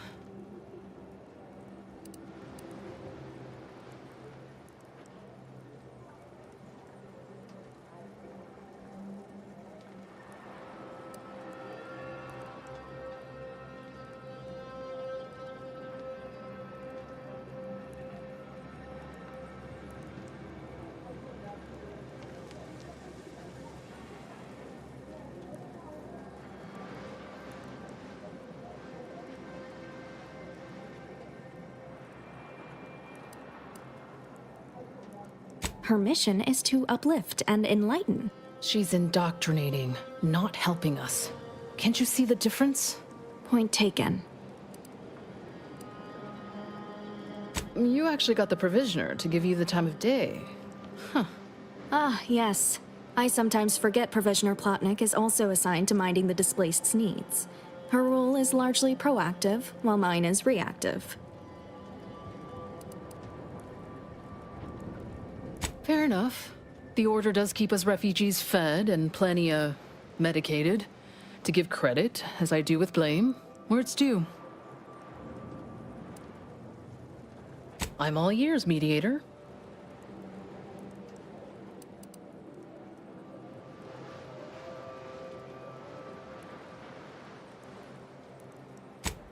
Her mission is to uplift and enlighten. She's indoctrinating, not helping us. Can't you see the difference? Point taken. You actually got the Provisioner to give you the time of day. Huh. Ah, yes. I sometimes forget Provisioner Plotnik is also assigned to minding the displaced's needs. Her role is largely proactive, while mine is reactive. Fair enough. The Order does keep us refugees fed and plenty, medicated. To give credit, as I do with blame, where it's due. I'm all ears, Mediator.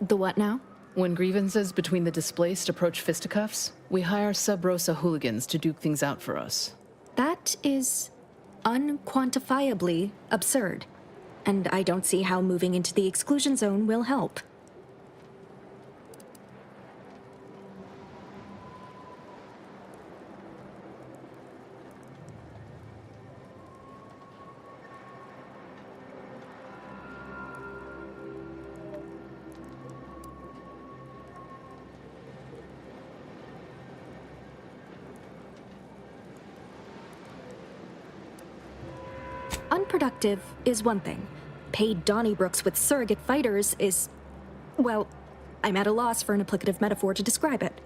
The what now? When grievances between the displaced approach fisticuffs, we hire Sub Rosa hooligans to duke things out for us. That is unquantifiably absurd. And I don't see how moving into the exclusion zone will help. Unproductive is one thing. Paid Donnybrooks with surrogate fighters is... well, I'm at a loss for an applicative metaphor to describe it.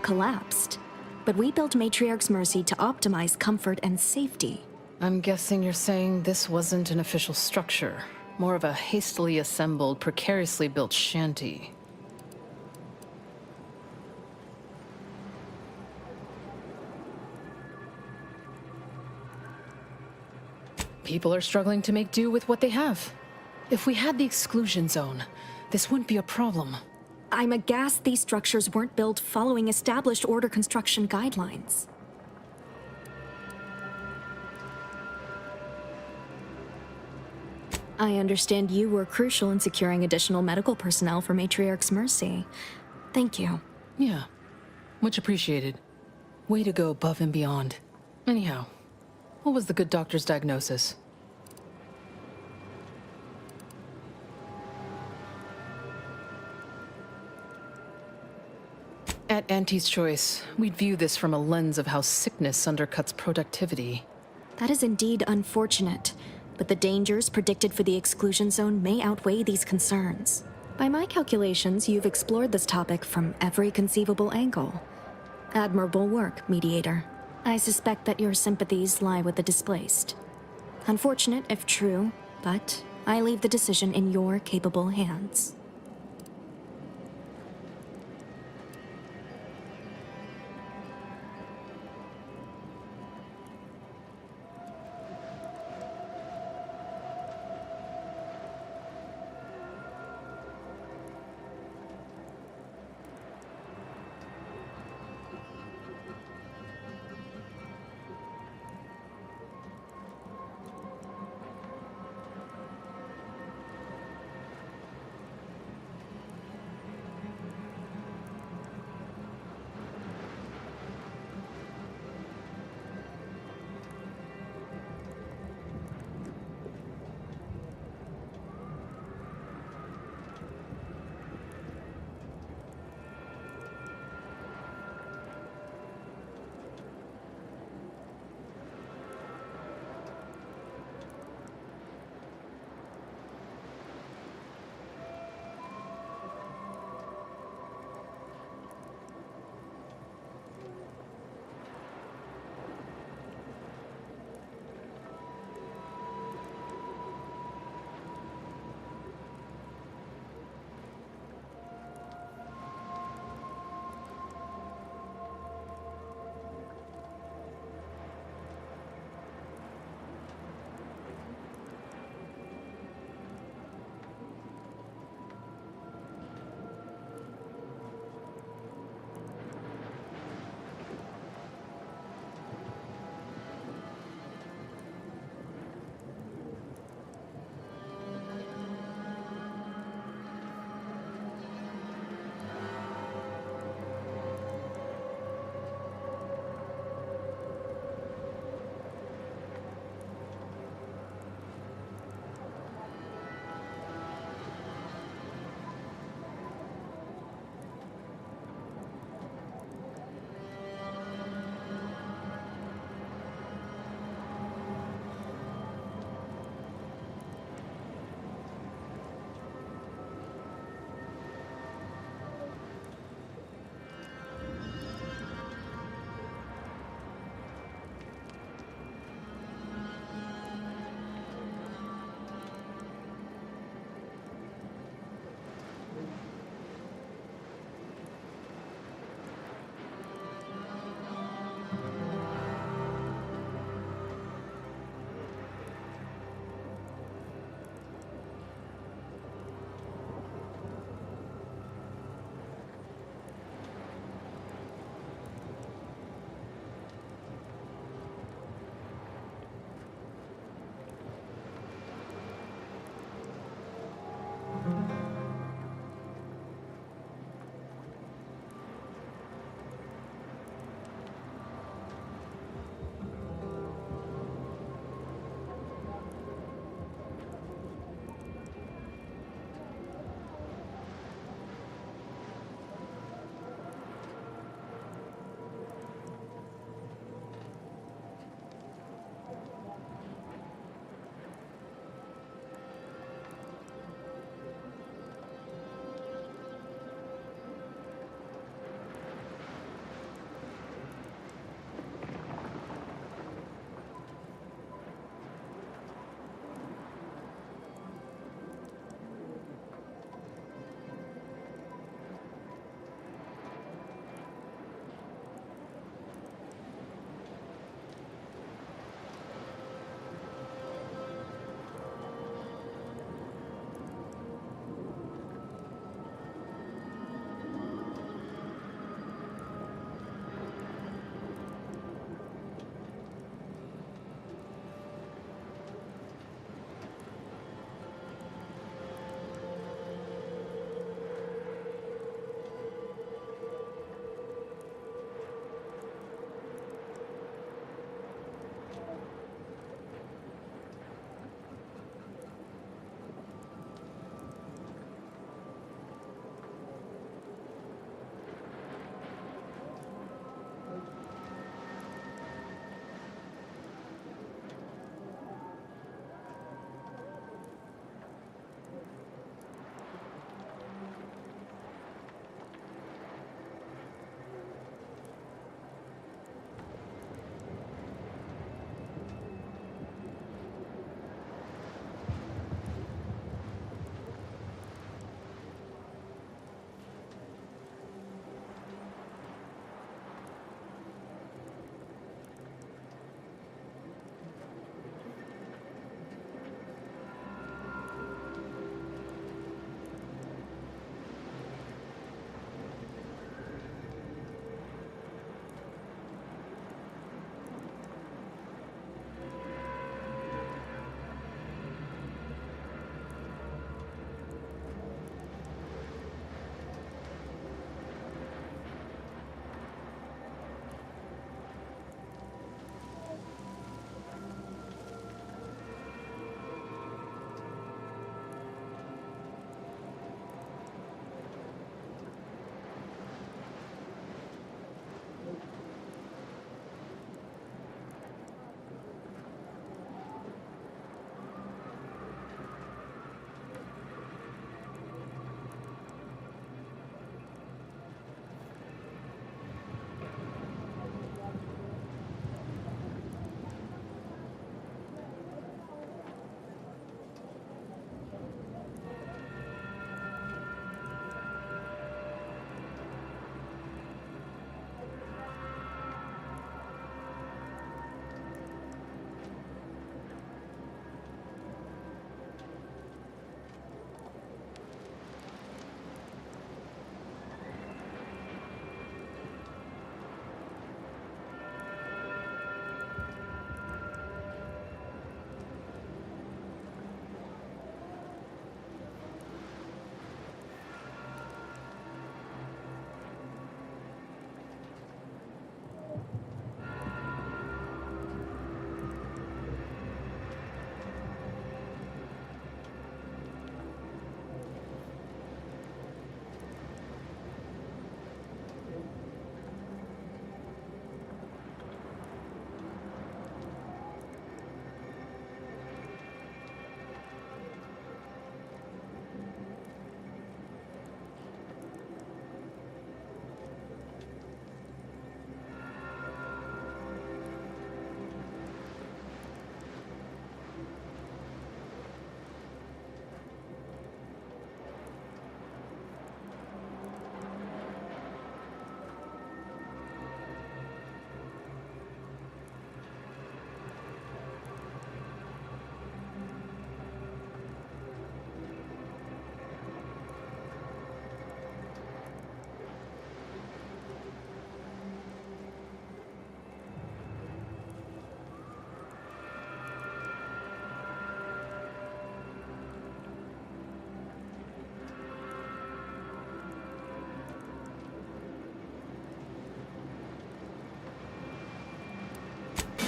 Collapsed. But we built Matriarch's Mercy to optimize comfort and safety. I'm guessing you're saying this wasn't an official structure. More of a hastily assembled, precariously built shanty. People are struggling to make do with what they have. If we had the exclusion zone, this wouldn't be a problem. I'm aghast these structures weren't built following established order construction guidelines. I understand you were crucial in securing additional medical personnel for Matriarch's Mercy. Thank you. Yeah, much appreciated. Way to go above and beyond. Anyhow, what was the good doctor's diagnosis? At Auntie's Choice, we'd view this from a lens of how sickness undercuts productivity. That is indeed unfortunate, but the dangers predicted for the exclusion zone may outweigh these concerns. By my calculations, you've explored this topic from every conceivable angle. Admirable work, Mediator. I suspect that your sympathies lie with the displaced. Unfortunate if true, but I leave the decision in your capable hands.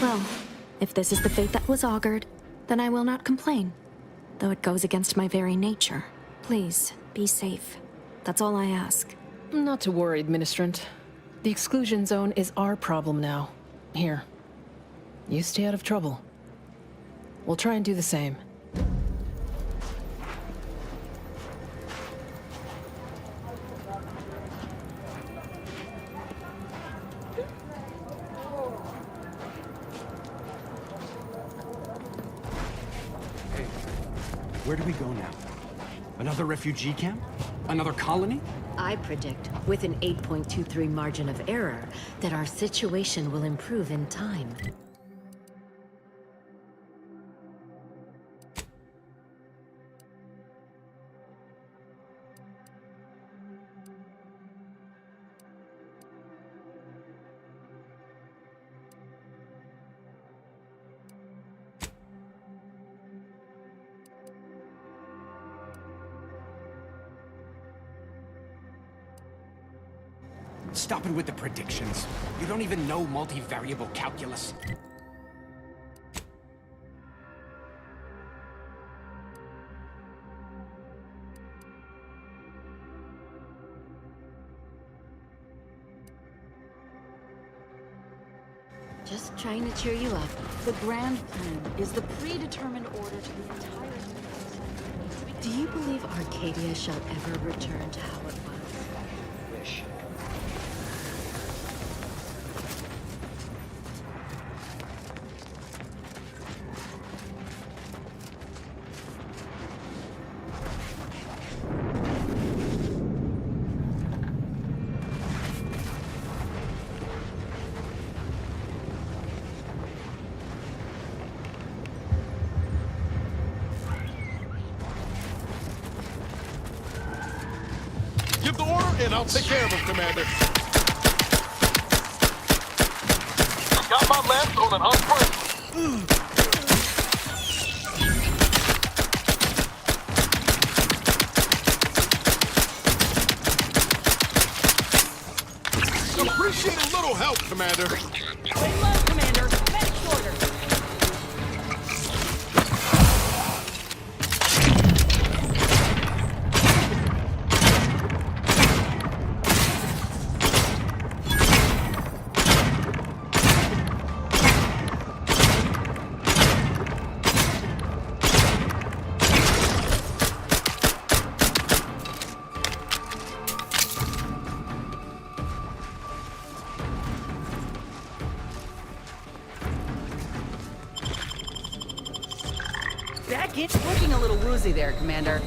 Well, if this is the fate that was augured, then I will not complain. Though it goes against my very nature. Please, be safe. That's all I ask. Not to worry, Administrant. The exclusion zone is our problem now. Here. You stay out of trouble. We'll try and do the same. Where do we go now? Another refugee camp? Another colony? I predict, with an 8.23 margin of error, that our situation will improve in time. Stop it with the predictions. You don't even know multivariable calculus. Just trying to cheer you up. The grand plan is the predetermined order to the entire universe. Do you believe Arcadia shall ever return to how it was? Wish. Give the order, and I'll take care of him, Commander. Got my left on an unfriendly. Appreciate a little help, Commander. Wait low, Commander. Medic order. It's looking a little woozy there, Commander.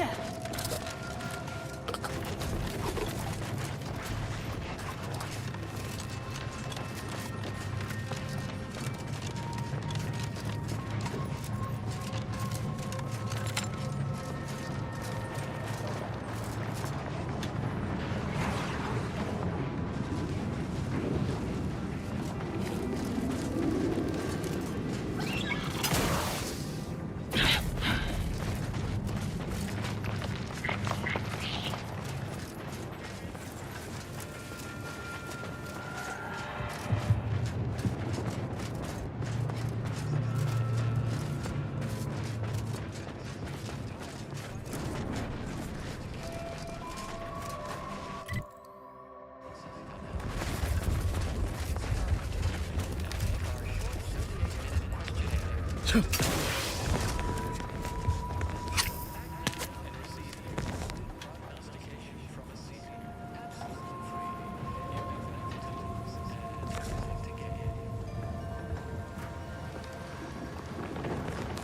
Yeah.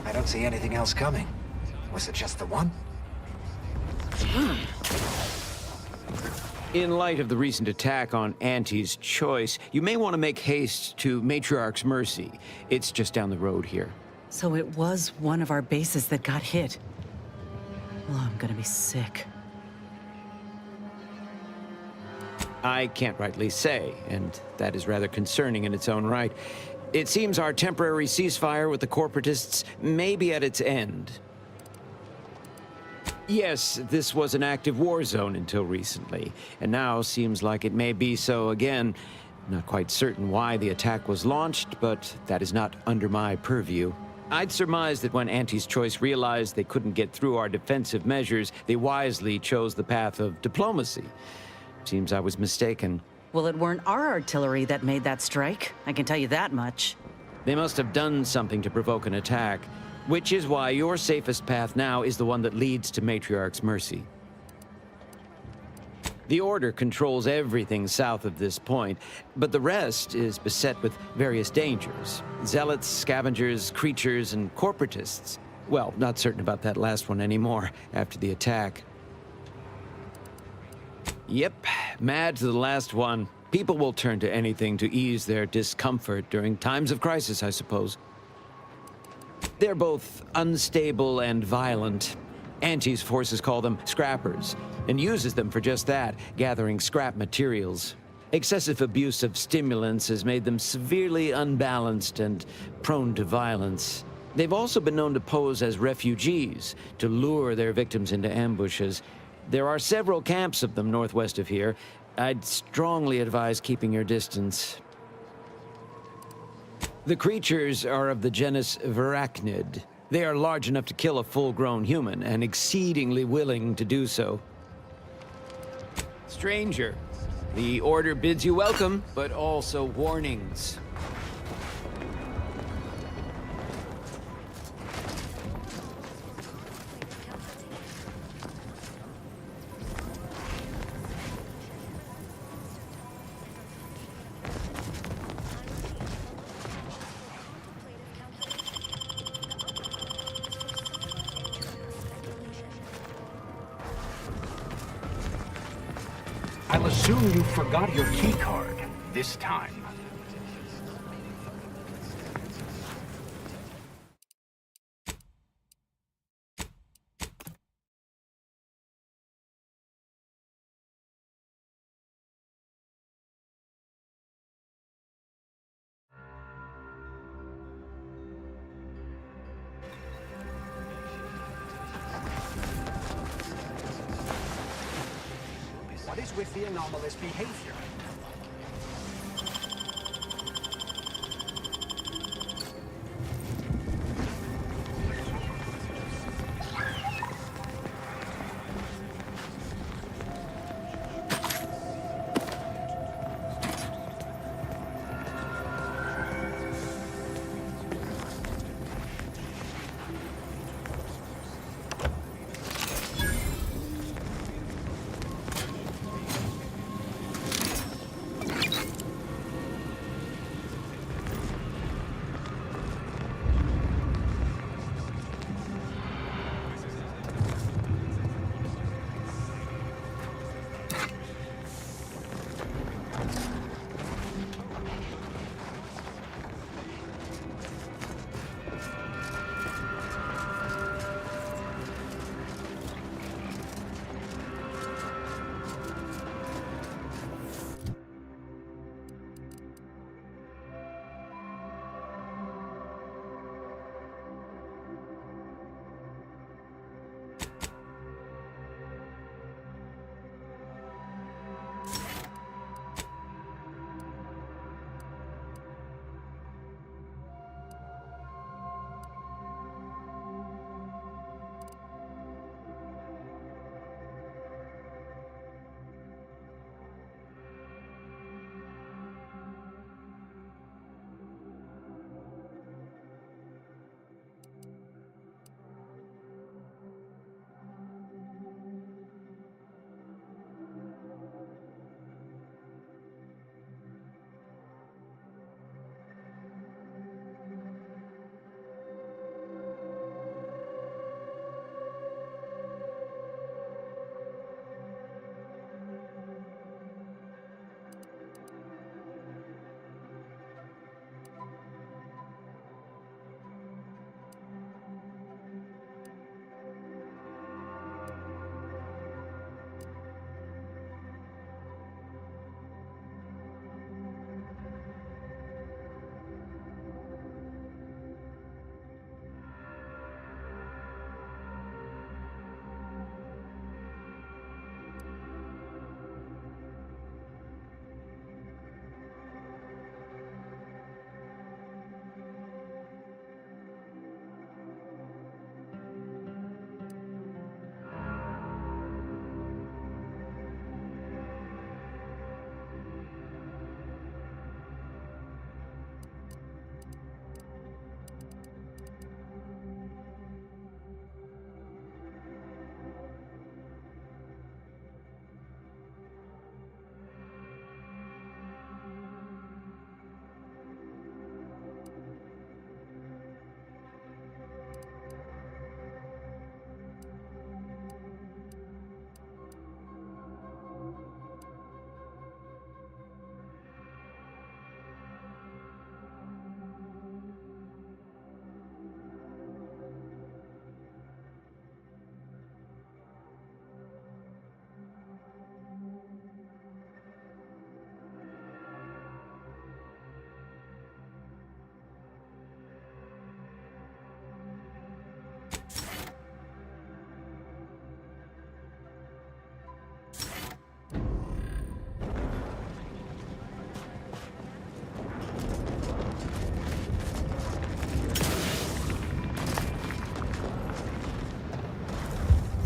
I don't see anything else coming. Was it just the one? In light of the recent attack on Auntie's Choice, you may want to make haste to Matriarch's Mercy. It's just down the road here. So it was one of our bases that got hit. Well, I'm gonna be sick. I can't rightly say, and that is rather concerning in its own right. It seems our temporary ceasefire with the corporatists may be at its end. Yes, this was an active war zone until recently, and now seems like it may be so again. Not quite certain why the attack was launched, but that is not under my purview. I'd surmise that when Auntie's Choice realized they couldn't get through our defensive measures, they wisely chose the path of diplomacy. Seems I was mistaken. Well, it weren't our artillery that made that strike. I can tell you that much. They must have done something to provoke an attack, which is why your safest path now is the one that leads to Matriarch's Mercy. The Order controls everything south of this point, but the rest is beset with various dangers. Zealots, scavengers, creatures, and corporatists. Well, not certain about that last one anymore after the attack. Yep, mad to the last one. People will turn to anything to ease their discomfort during times of crisis, I suppose. They're both unstable and violent. Auntie's forces call them scrappers, and uses them for just that, gathering scrap materials. Excessive abuse of stimulants has made them severely unbalanced and prone to violence. They've also been known to pose as refugees, to lure their victims into ambushes. There are several camps of them northwest of here. I'd strongly advise keeping your distance. The creatures are of the genus Varachnid. They are large enough to kill a full-grown human, and exceedingly willing to do so. Stranger, the Order bids you welcome, but also warnings. I'll assume you forgot your key card this time. What is with the anomalous behavior?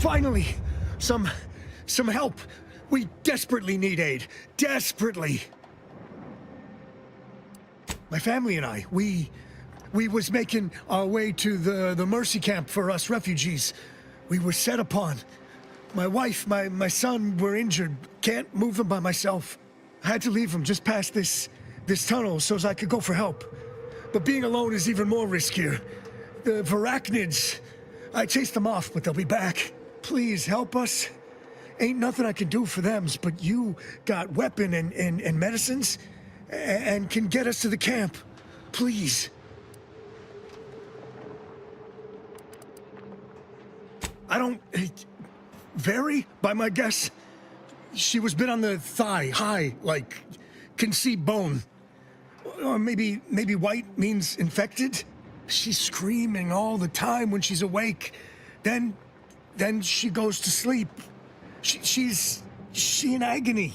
Finally! Some help! We desperately need aid. Desperately! My family and I, we was making our way to the Mercy camp for us refugees. We were set upon. My wife, my son were injured. Can't move them by myself. I had to leave them just past this tunnel so as I could go for help. But being alone is even more riskier. The Varachnids, I chased them off, but they'll be back. Please help us. Ain't nothing I can do for them, but you got weapon and medicines and can get us to the camp. Please. I don't... Vary, by my guess. She was bit on the thigh, high, like, can see bone. Or maybe white means infected? She's screaming all the time when she's awake. Then she goes to sleep. She's in agony.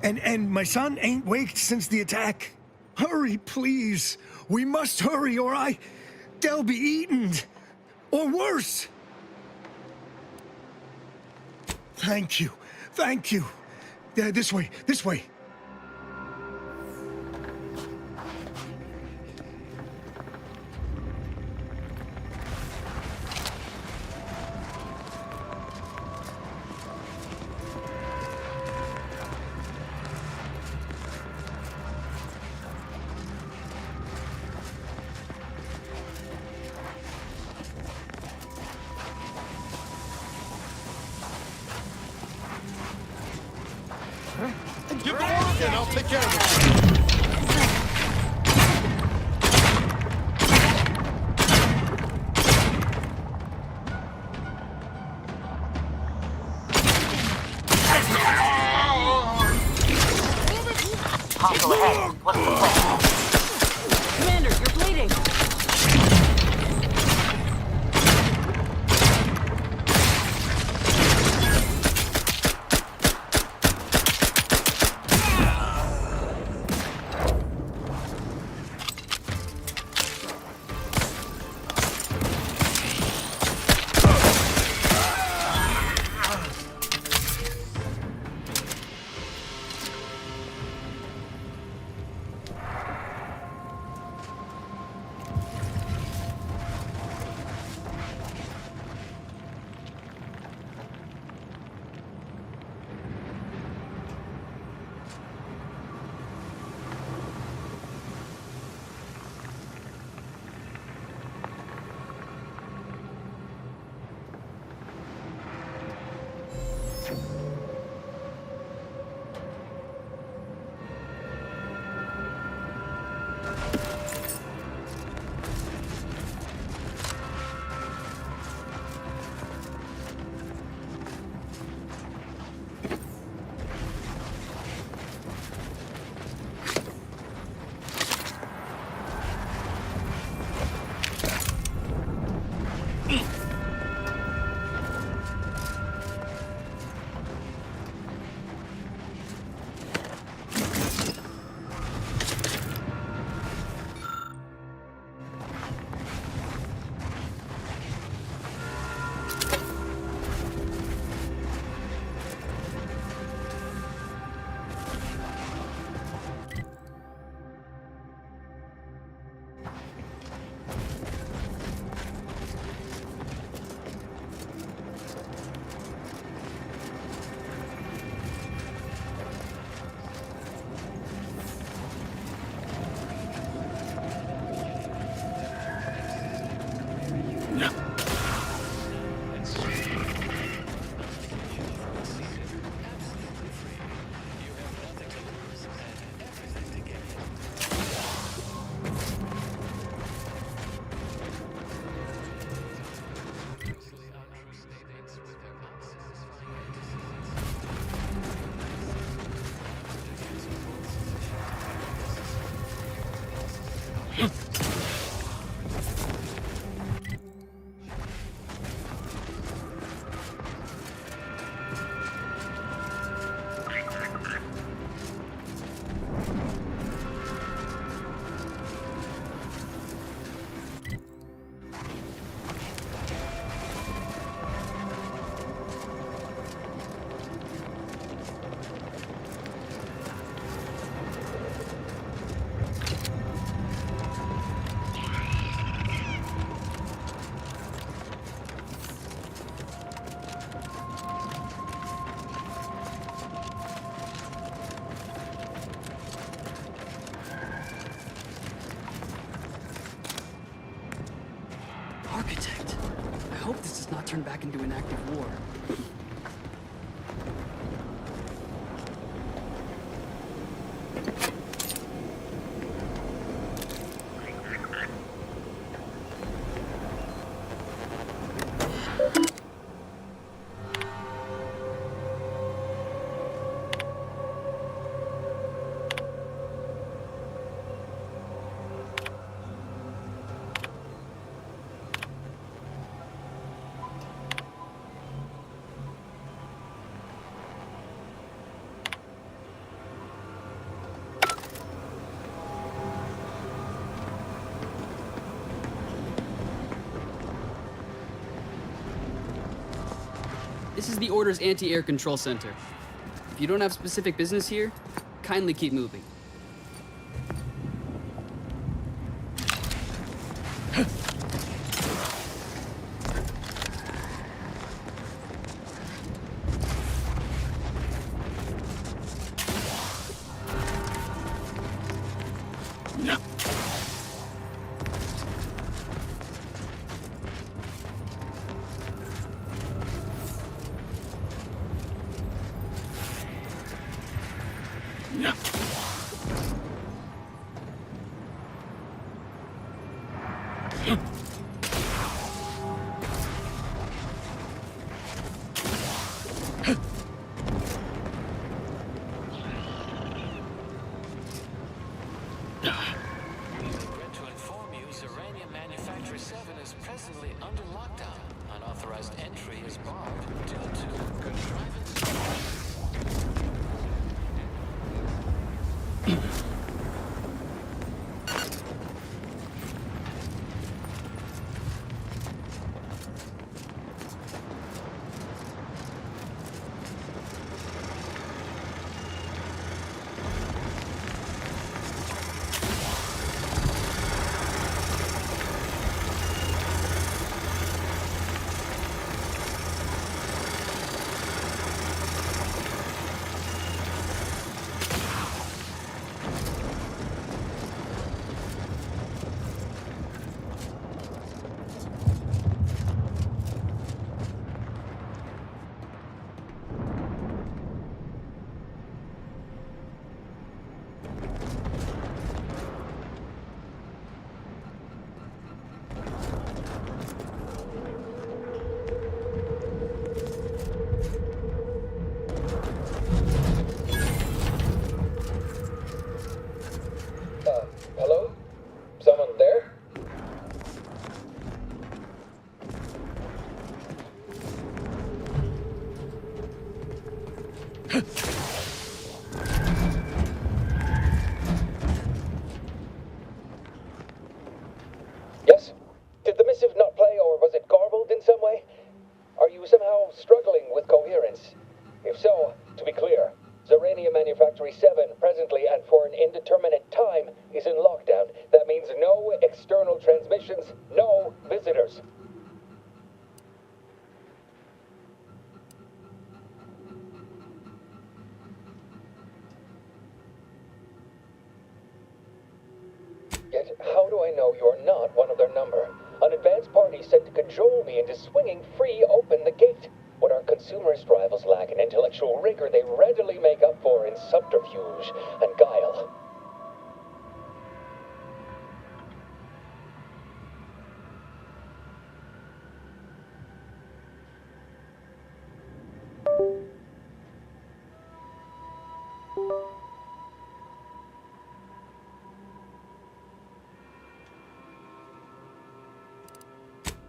And my son ain't waked since the attack. Hurry, please. We must hurry or they'll be eaten. Or worse. Thank you. Thank you. This way. This way. Give the word and I'll take care of it. Hostile ahead. What's the plan? Commander, you're bleeding. Architect. I hope this does not turn back into an active war. This is the Order's anti-air control center. If you don't have specific business here, kindly keep moving. Hello? Someone there? Yes? Did the missive not play, or was it garbled in some way? Are you somehow struggling with coherence? If so, to be clear, Zerania Manufactory 7 presently and for an indeterminate time is in lockdown. That means no external transmissions, no visitors. Yet, how do I know you're not one of their number? An advanced party sent to cajole me into swinging free open the gate. What our consumerist rivals lack in intellectual rigor, they readily make up for in subterfuge and guile.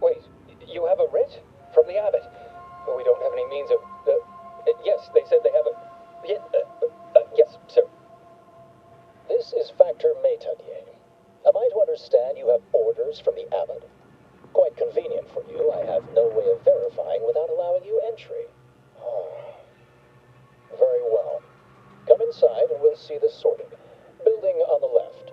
Wait, you have a writ? From the abbot? We don't have any means of... yes, they said they have a... yes, sir. This is Factor Métaguier. Am I to understand you have orders from the abbot? Quite convenient for you. I have no way of verifying without allowing you entry. Very well. Come inside and we'll see this sorted. Building on the left.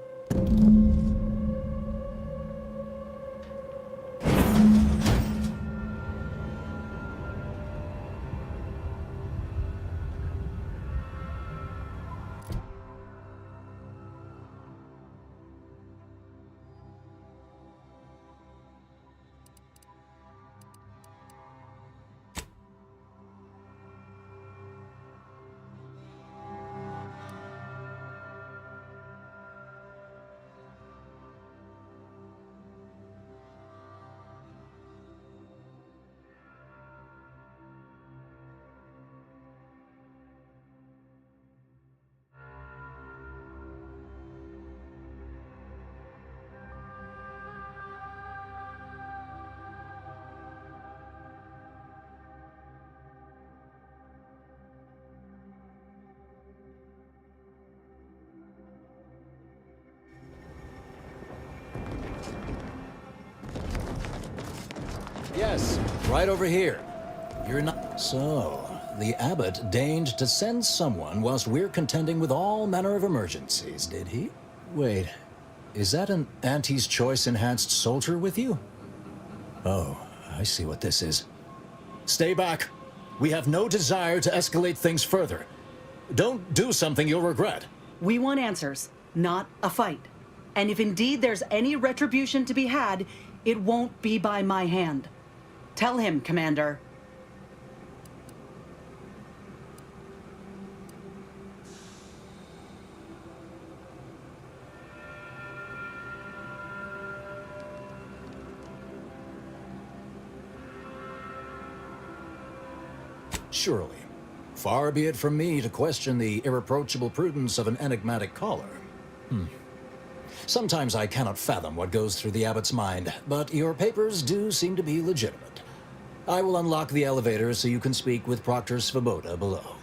Yes, right over here. You're not... So, the abbot deigned to send someone whilst we're contending with all manner of emergencies, did he? Wait, is that an Auntie's Choice enhanced soldier with you? Oh, I see what this is. Stay back. We have no desire to escalate things further. Don't do something you'll regret. We want answers, not a fight. And if indeed there's any retribution to be had, it won't be by my hand. Tell him, Commander. Surely. Far be it from me to question the irreproachable prudence of an enigmatic caller. Sometimes I cannot fathom what goes through the abbot's mind, but your papers do seem to be legitimate. I will unlock the elevator so you can speak with Proctor Svoboda below.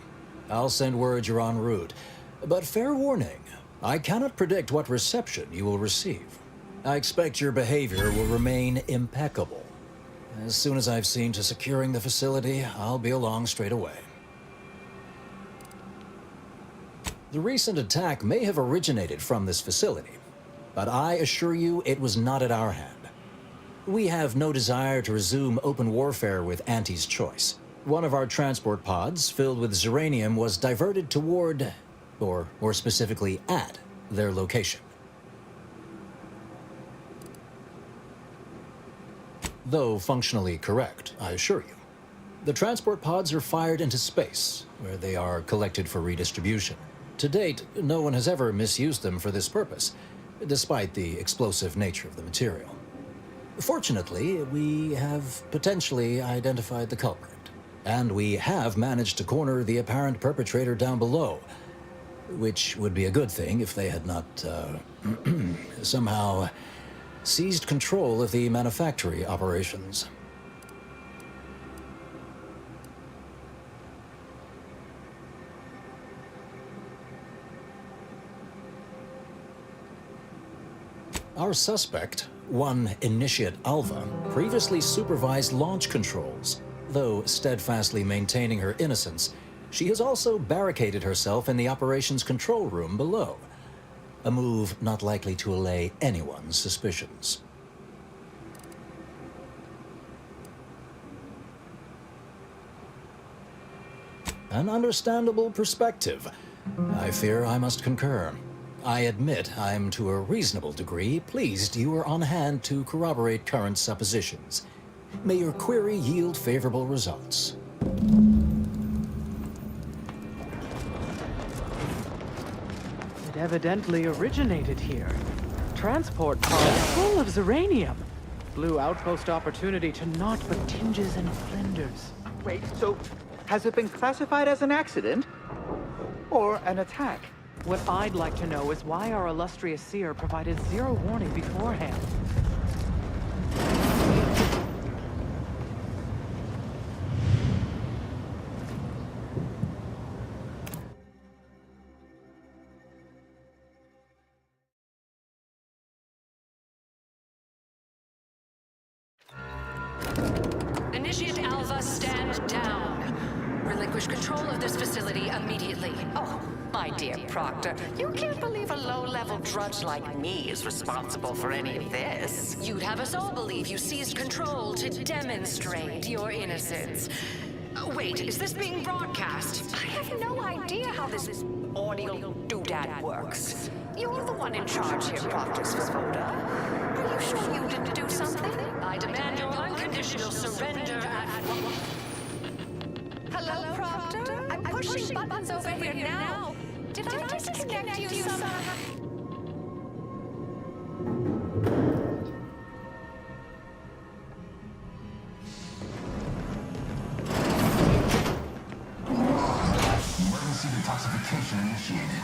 I'll send word you're en route, but fair warning, I cannot predict what reception you will receive. I expect your behavior will remain impeccable. As soon as I've seen to securing the facility, I'll be along straight away. The recent attack may have originated from this facility, but I assure you it was not at our hand. We have no desire to resume open warfare with Auntie's Choice. One of our transport pods, filled with Zeranium, was diverted toward, or more specifically at, their location. Though functionally correct, I assure you. The transport pods are fired into space, where they are collected for redistribution. To date, no one has ever misused them for this purpose, despite the explosive nature of the material. Fortunately, we have potentially identified the culprit, and we have managed to corner the apparent perpetrator down below, which would be a good thing if they had not, somehow seized control of the manufactory operations. Our suspect, one Initiate Alva, previously supervised launch controls. Though steadfastly maintaining her innocence, she has also barricaded herself in the operations control room below. A move not likely to allay anyone's suspicions. An understandable perspective. I fear I must concur. I admit I'm to a reasonable degree pleased you are on hand to corroborate current suppositions. May your query yield favorable results. It evidently originated here. Transport pods full of Zeranium. Blue outpost opportunity to naught but tinges and flinders. Wait, so has it been classified as an accident? Or an attack? What I'd like to know is why our illustrious seer provided zero warning beforehand. Initiate Alva, stand down. Relinquish control of this facility immediately. Oh, my dear Proctor, you can't believe a low-level drudge like me is responsible for any of this. You'd have us all believe you seized control to demonstrate your innocence. Wait, is this being broadcast? I have no idea how this audio doodad works. You're the one in charge here, Proctor Svoboda. Are you sure you didn't do something? I demand your unconditional surrender at once. Hello, Proctor? I'm pushing buttons over here now. Did I disconnect you somehow? Emergency detoxification initiated.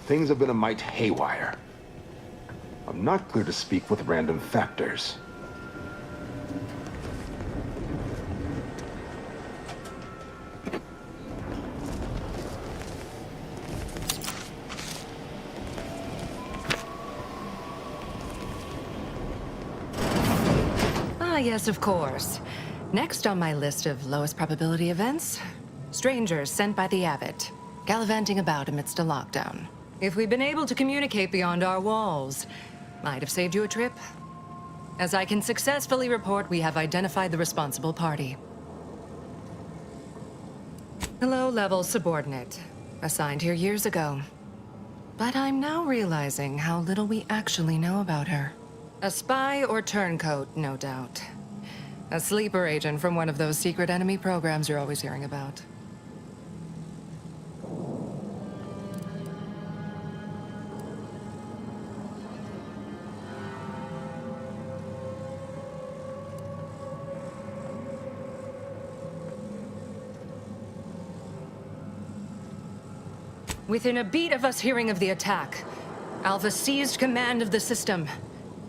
Things have been a mite haywire. I'm not clear to speak with random factors. yes, of course. Next on my list of lowest probability events, strangers sent by the Abbot, gallivanting about amidst a lockdown. If we'd been able to communicate beyond our walls, might have saved you a trip. As I can successfully report, we have identified the responsible party. A low-level subordinate, assigned here years ago. But I'm now realizing how little we actually know about her. A spy or turncoat, no doubt. A sleeper agent from one of those secret enemy programs you're always hearing about. Within a beat of us hearing of the attack, Alva seized command of the system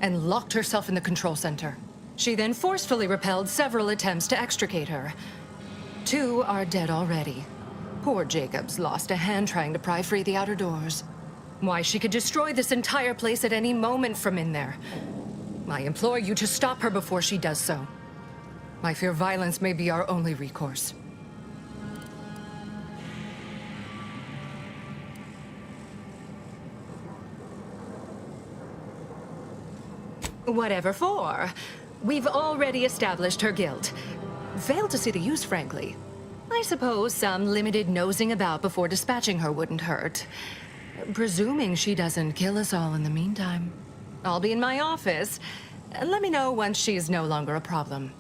and locked herself in the control center. She then forcefully repelled several attempts to extricate her. 2 are dead already. Poor Jacobs lost a hand trying to pry free the outer doors. Why, she could destroy this entire place at any moment from in there. I implore you to stop her before she does so. I fear violence may be our only recourse. Whatever for. We've already established her guilt. Failed to see the use, frankly. I suppose some limited nosing about before dispatching her wouldn't hurt. Presuming she doesn't kill us all in the meantime. I'll be in my office. Let me know once she's no longer a problem.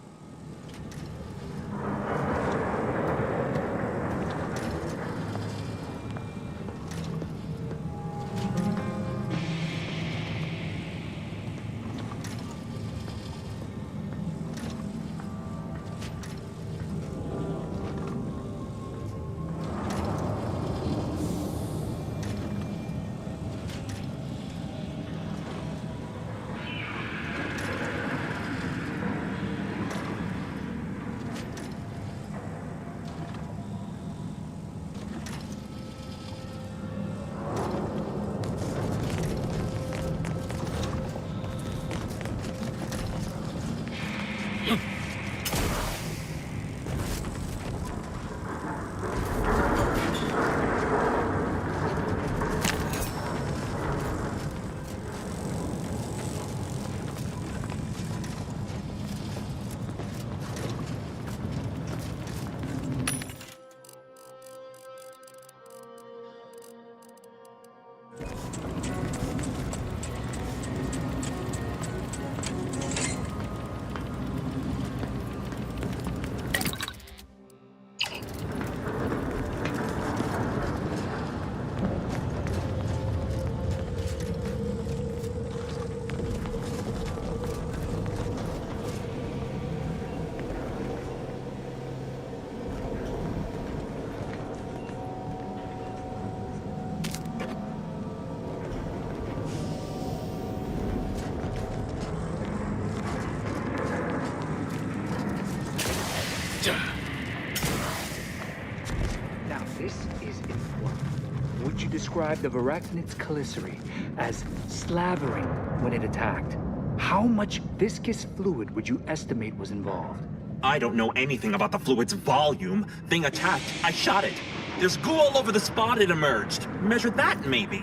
Now this is important. Would you describe the Varachnid's Calicity as slavering when it attacked? How much viscous fluid would you estimate was involved? I don't know anything about the fluid's volume. Thing attacked, I shot it. There's goo all over the spot it emerged. Measure that, maybe.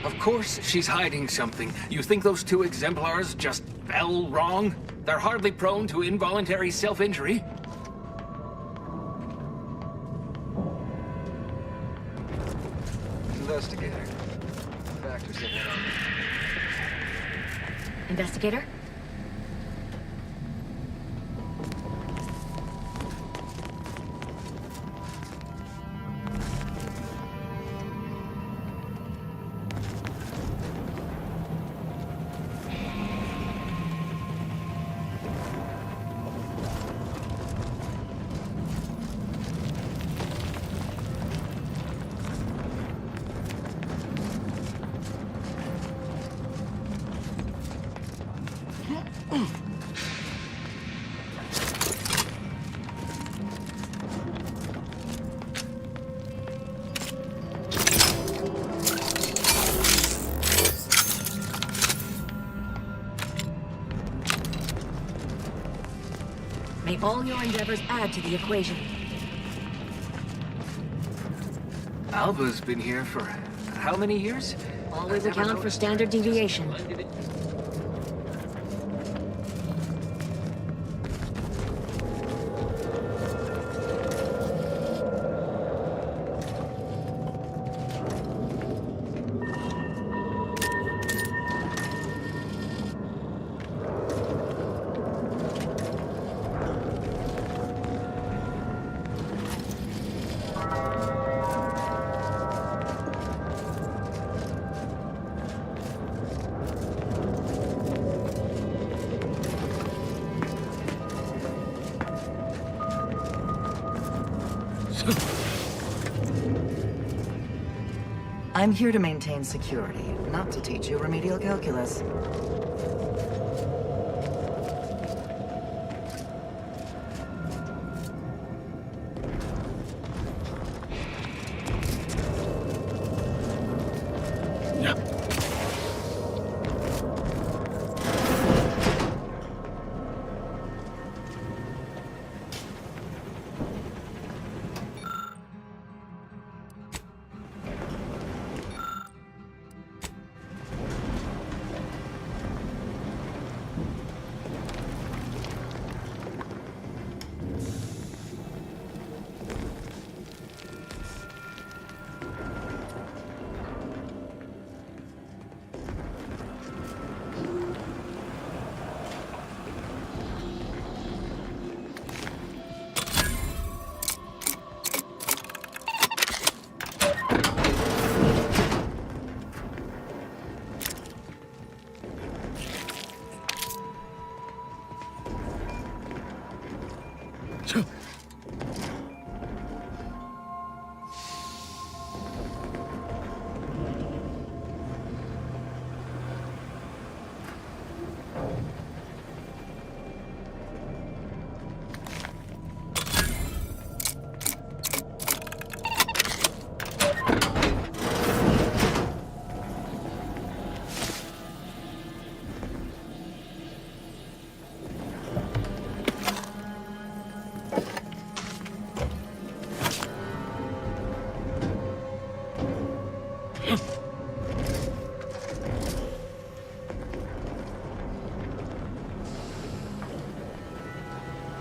Of course she's hiding something. You think those 2 exemplars just fell wrong? They're hardly prone to involuntary self-injury. Investigator. Factor said that on me. Investigator? May all your endeavors add to the equation. Alva's been here for how many years? Always account for standard deviation. I'm here to maintain security, not to teach you remedial calculus.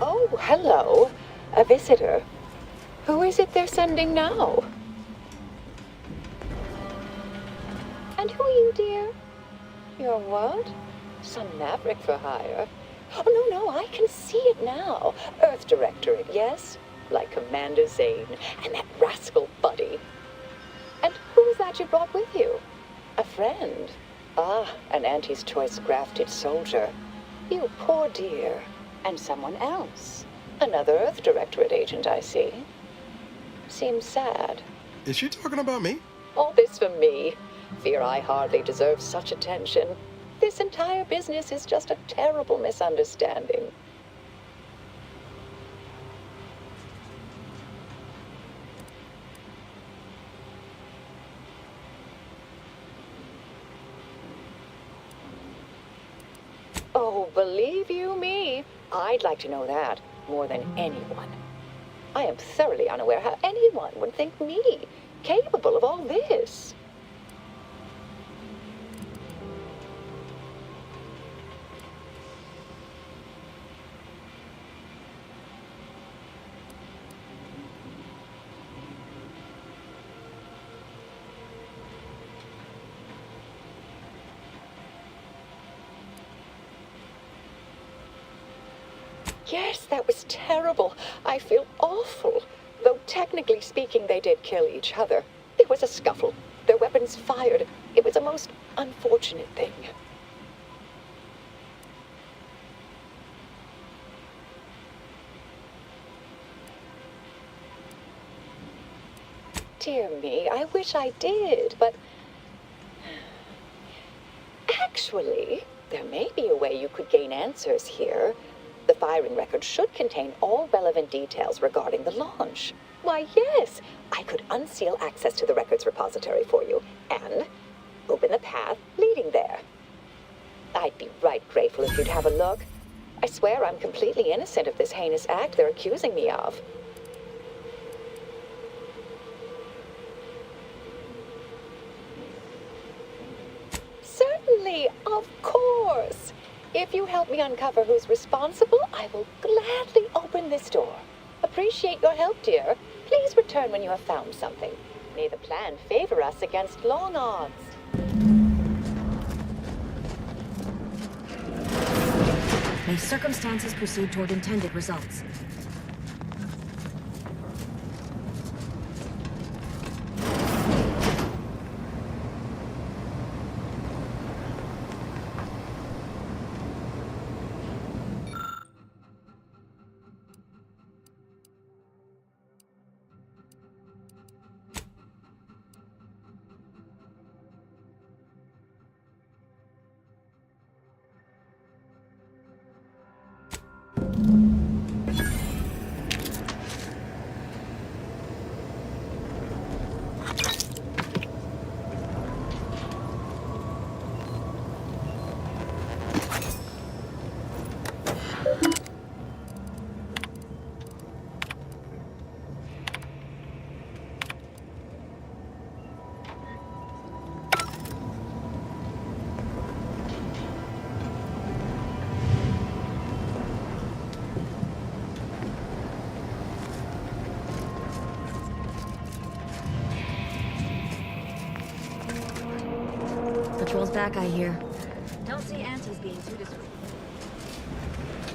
Oh, hello. A visitor. Who is it they're sending now? And who are you, dear? You're what? Some maverick for hire? Oh, no, I can see it now. Earth Directorate, yes? Like Commander Zane and that rascal Buddy. And who's that you brought with you? A friend? Ah, an Auntie's choice grafted soldier. You poor dear. And someone else. Another Earth Directorate agent, I see. Seems sad. Is she talking about me? All this for me. Fear I hardly deserve such attention. This entire business is just a terrible misunderstanding. Oh, believe you me, I'd like to know that more than anyone. I am thoroughly unaware how anyone would think me capable of all this. Yes, that was terrible. I feel awful. Though technically speaking, they did kill each other. There was a scuffle. Their weapons fired. It was a most unfortunate thing. Dear me, I wish I did, but... Actually, there may be a way you could gain answers here. The firing record should contain all relevant details regarding the launch. Why, yes, I could unseal access to the records repository for you and open the path leading there. I'd be right grateful if you'd have a look. I swear I'm completely innocent of this heinous act they're accusing me of. Certainly, of course. If you help me uncover who's responsible, I will gladly open this door. Appreciate your help, dear. Please return when you have found something. May the plan favor us against long odds. May circumstances proceed toward intended results. Patrol's back, I hear. Don't see Auntie's being too disruptive.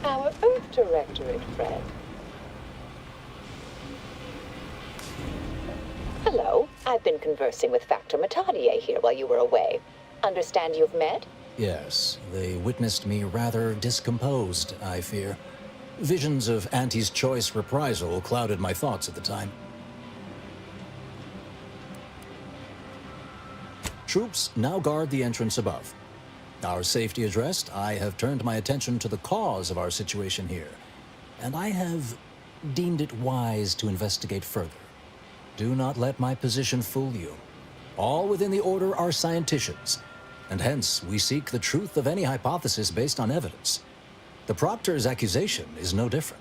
Our Earth Directorate friend. Hello. I've been conversing with Factor Matadier here while you were away. Understand you've met? Yes, they witnessed me rather discomposed, I fear. Visions of Auntie's choice reprisal clouded my thoughts at the time. Troops now guard the entrance above. Our safety addressed, I have turned my attention to the cause of our situation here, and I have deemed it wise to investigate further. Do not let my position fool you. All within the Order are scienticians, and hence we seek the truth of any hypothesis based on evidence. The Proctor's accusation is no different.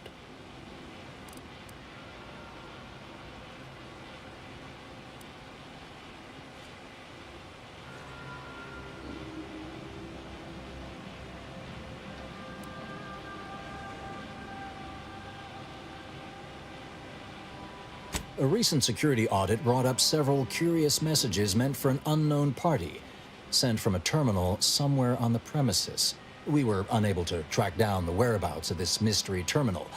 A recent security audit brought up several curious messages meant for an unknown party, sent from a terminal somewhere on the premises. We were unable to track down the whereabouts of this mystery terminal,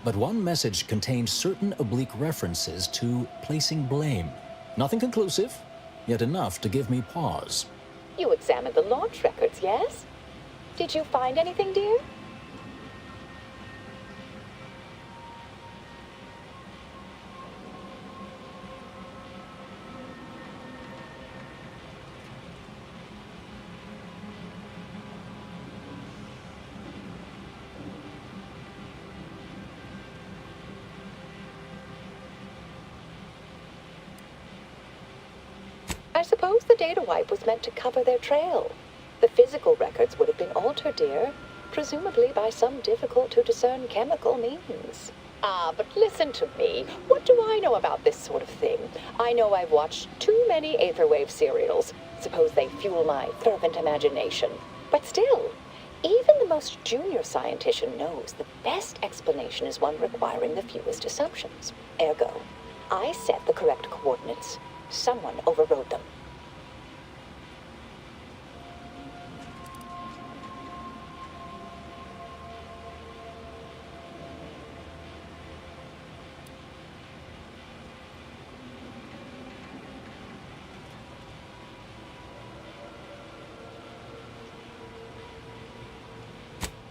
but one message contained certain oblique references to placing blame. Nothing conclusive, yet enough to give me pause. You examined the launch records, yes? Did you find anything, dear? I suppose the data wipe was meant to cover their trail. The physical records would have been altered, dear, presumably by some difficult-to-discern chemical means. But listen to me. What do I know about this sort of thing? I know I've watched too many Aetherwave serials. Suppose they fuel my fervent imagination. But still, even the most junior scientician knows the best explanation is one requiring the fewest assumptions. Ergo, I set the correct coordinates. Someone overrode them.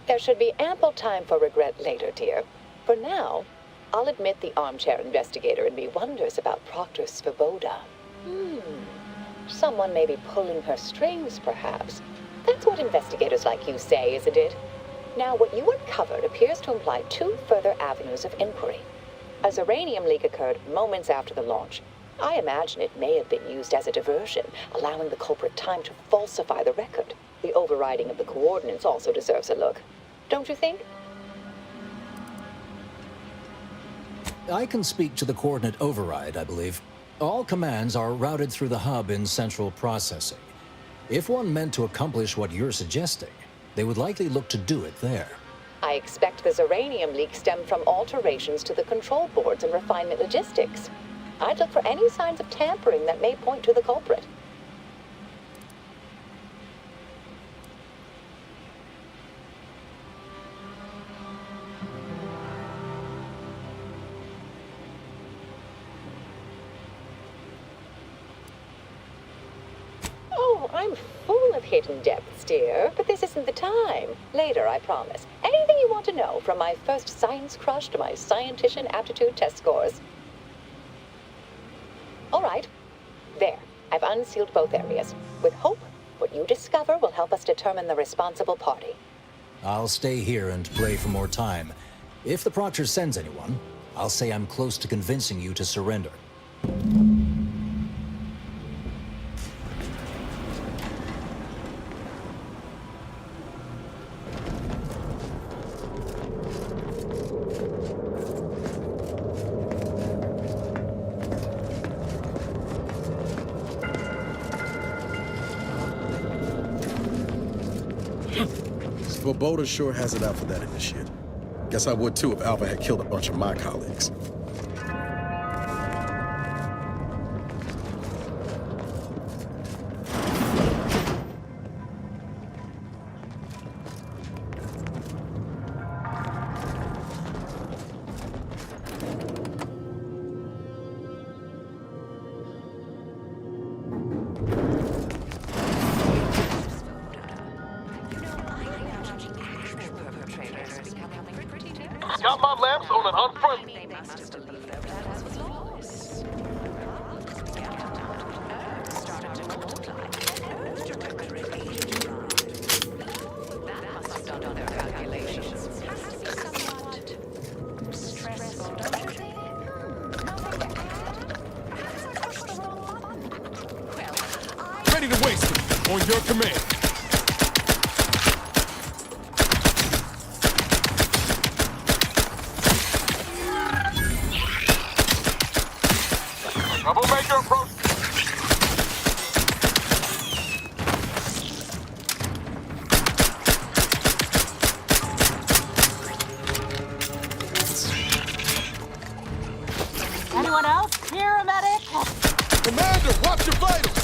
There should be ample time for regret later, dear. For now, I'll admit the armchair investigator in me wonders about Proctor Svoboda. Someone may be pulling her strings, perhaps. That's what investigators like you say, isn't it? Now, what you uncovered appears to imply two further avenues of inquiry. A uranium leak occurred moments after the launch. I imagine it may have been used as a diversion, allowing the culprit time to falsify the record. The overriding of the coordinates also deserves a look. Don't you think? I can speak to the coordinate override, I believe. All commands are routed through the hub in central processing. If one meant to accomplish what you're suggesting, they would likely look to do it there. I expect the uranium leak stemmed from alterations to the control boards and refinement logistics. I'd look for any signs of tampering that may point to the culprit. Oh, I'm full of hidden depths, dear, but this isn't the time. Later, I promise. Anything you want to know, from my first science crush to my scientician aptitude test scores. All right. There. I've unsealed both areas. With hope, what you discover will help us determine the responsible party. I'll stay here and play for more time. If the Proctor sends anyone, I'll say I'm close to convincing you to surrender. Svoboda sure has it out for that initiate. Guess I would too if Alpha had killed a bunch of my colleagues. Got my lamps on an unfriendly. Ready to waste it on your command. Troublemaker approach. Anyone else here, a medic? Commander, watch your vitals.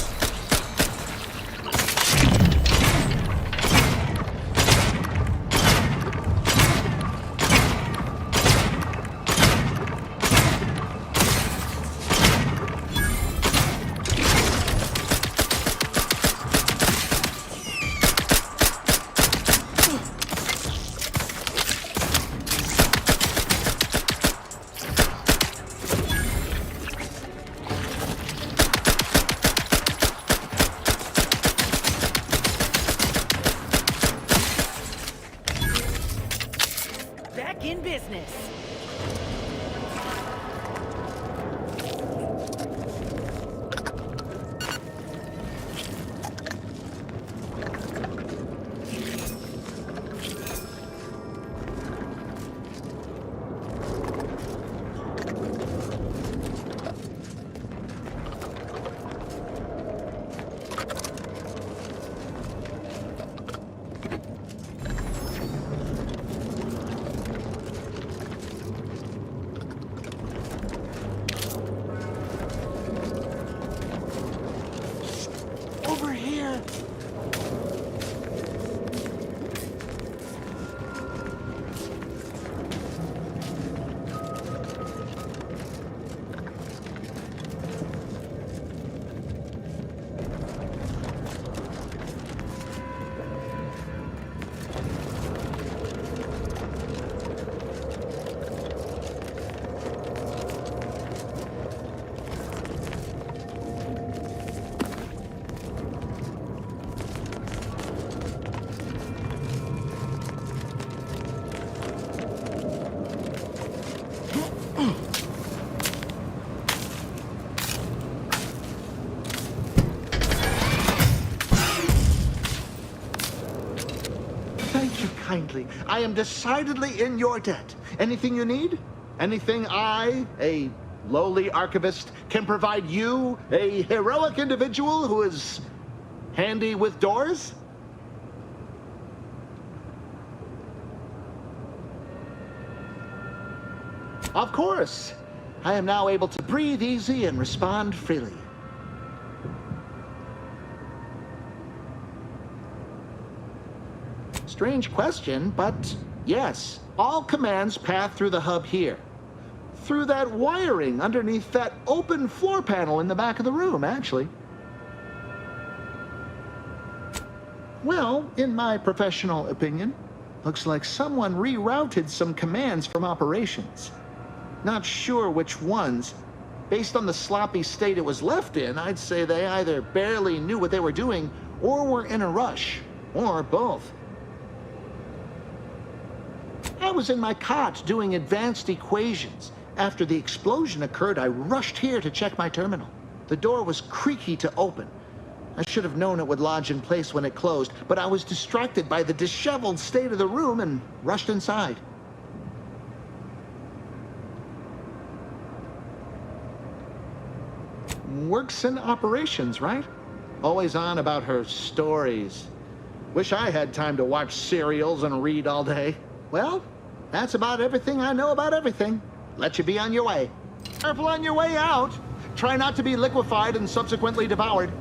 Back in business. Over here. Thank you kindly. I am decidedly in your debt. Anything you need? Anything I, a lowly archivist, can provide you, a heroic individual who is handy with doors? Of course. I am now able to breathe easy and respond freely. Strange question, but yes, all commands pass through the hub here. Through that wiring underneath that open floor panel in the back of the room, actually. Well, in my professional opinion, looks like someone rerouted some commands from operations. Not sure which ones. Based on the sloppy state it was left in, I'd say they either barely knew what they were doing or were in a rush, or both. I was in my cot doing advanced equations. After the explosion occurred, I rushed here to check my terminal. The door was creaky to open. I should have known it would lodge in place when it closed, but I was distracted by the disheveled state of the room and rushed inside. Works in operations, right? Always on about her stories. Wish I had time to watch serials and read all day. Well, that's about everything I know about everything. Let you be on your way. Careful on your way out. Try not to be liquefied and subsequently devoured.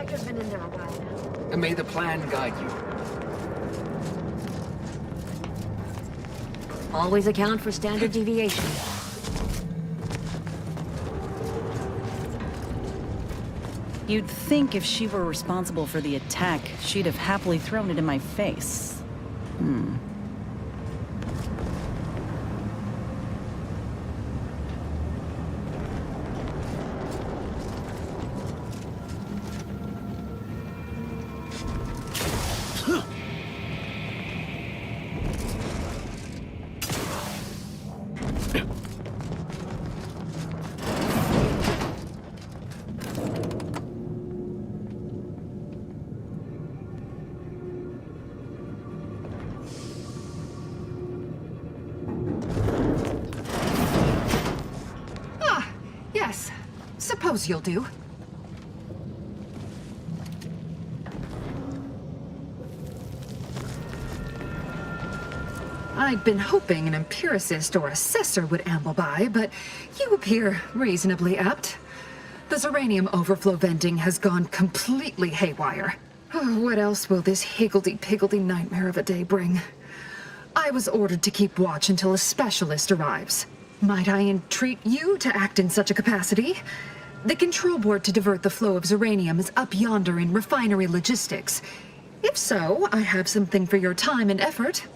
Reactor's been in there a while now. And may the plan guide you. Always account for standard deviation. You'd think if she were responsible for the attack, she'd have happily thrown it in my face. Yes. Suppose you'll do. I'd been hoping an empiricist or assessor would amble by, but you appear reasonably apt. The Zeranium overflow vending has gone completely haywire. What else will this higgledy-piggledy nightmare of a day bring? I was ordered to keep watch until a specialist arrives. Might I entreat you to act in such a capacity? The control board to divert the flow of Zeranium is up yonder in refinery logistics. If so, I have something for your time and effort.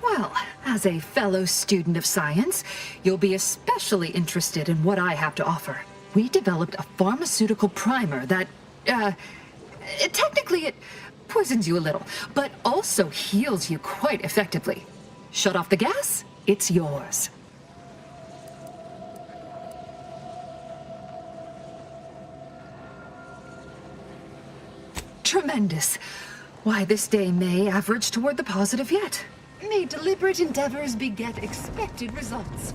Well, as a fellow student of science, you'll be especially interested in what I have to offer. We developed a pharmaceutical primer that, technically it poisons you a little, but also heals you quite effectively. Shut off the gas, it's yours. Tremendous. Why, this day may average toward the positive yet. May deliberate endeavors beget expected results.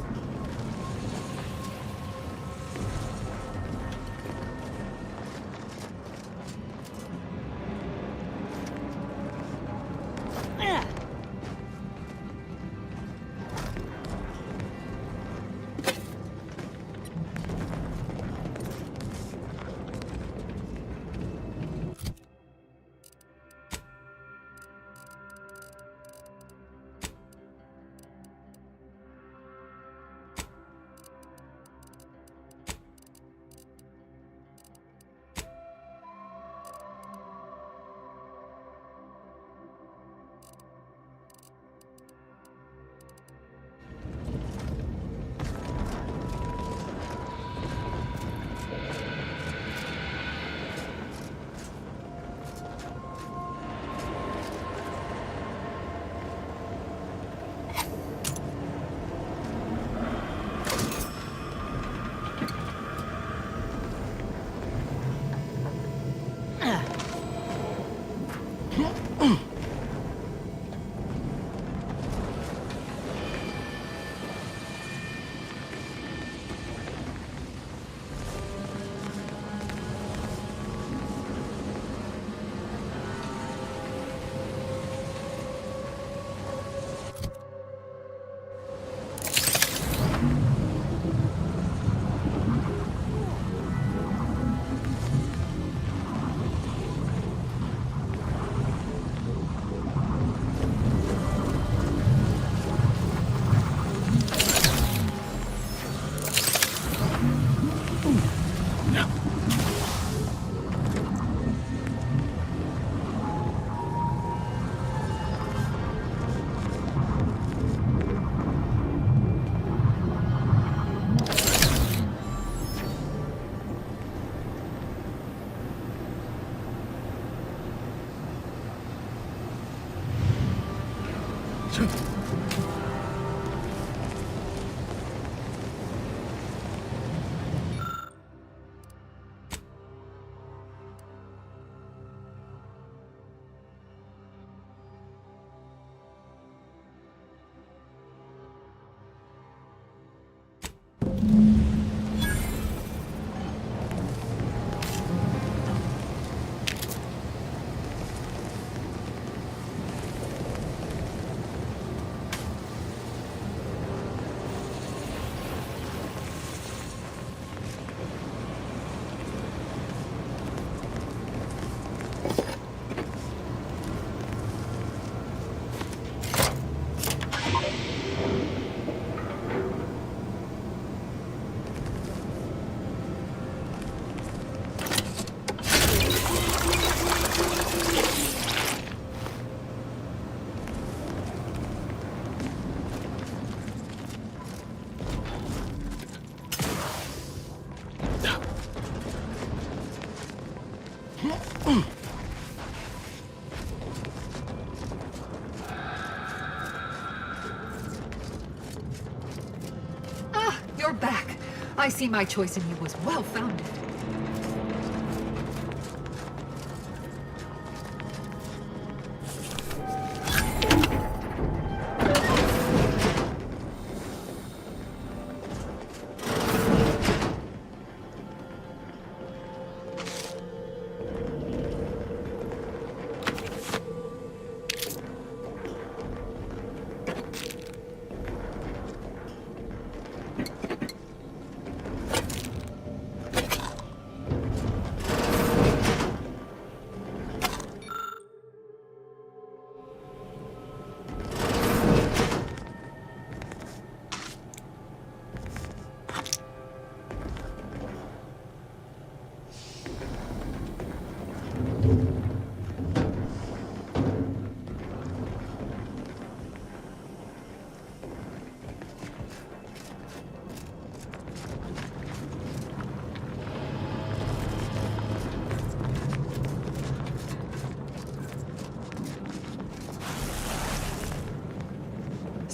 Ah, you're back. I see my choice in you was well-founded.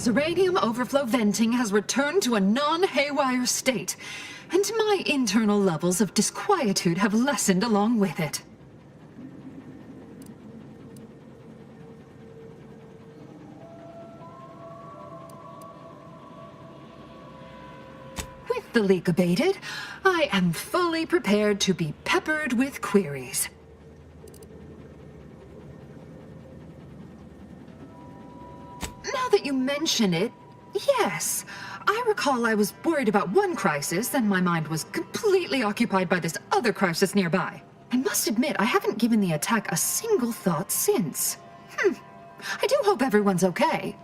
Uranium overflow venting has returned to a non-haywire state, and my internal levels of disquietude have lessened along with it. With the leak abated, I am fully prepared to be peppered with queries. Now that you mention it, yes. I recall I was worried about one crisis, then my mind was completely occupied by this other crisis nearby. I must admit, I haven't given the attack a single thought since. I do hope everyone's okay.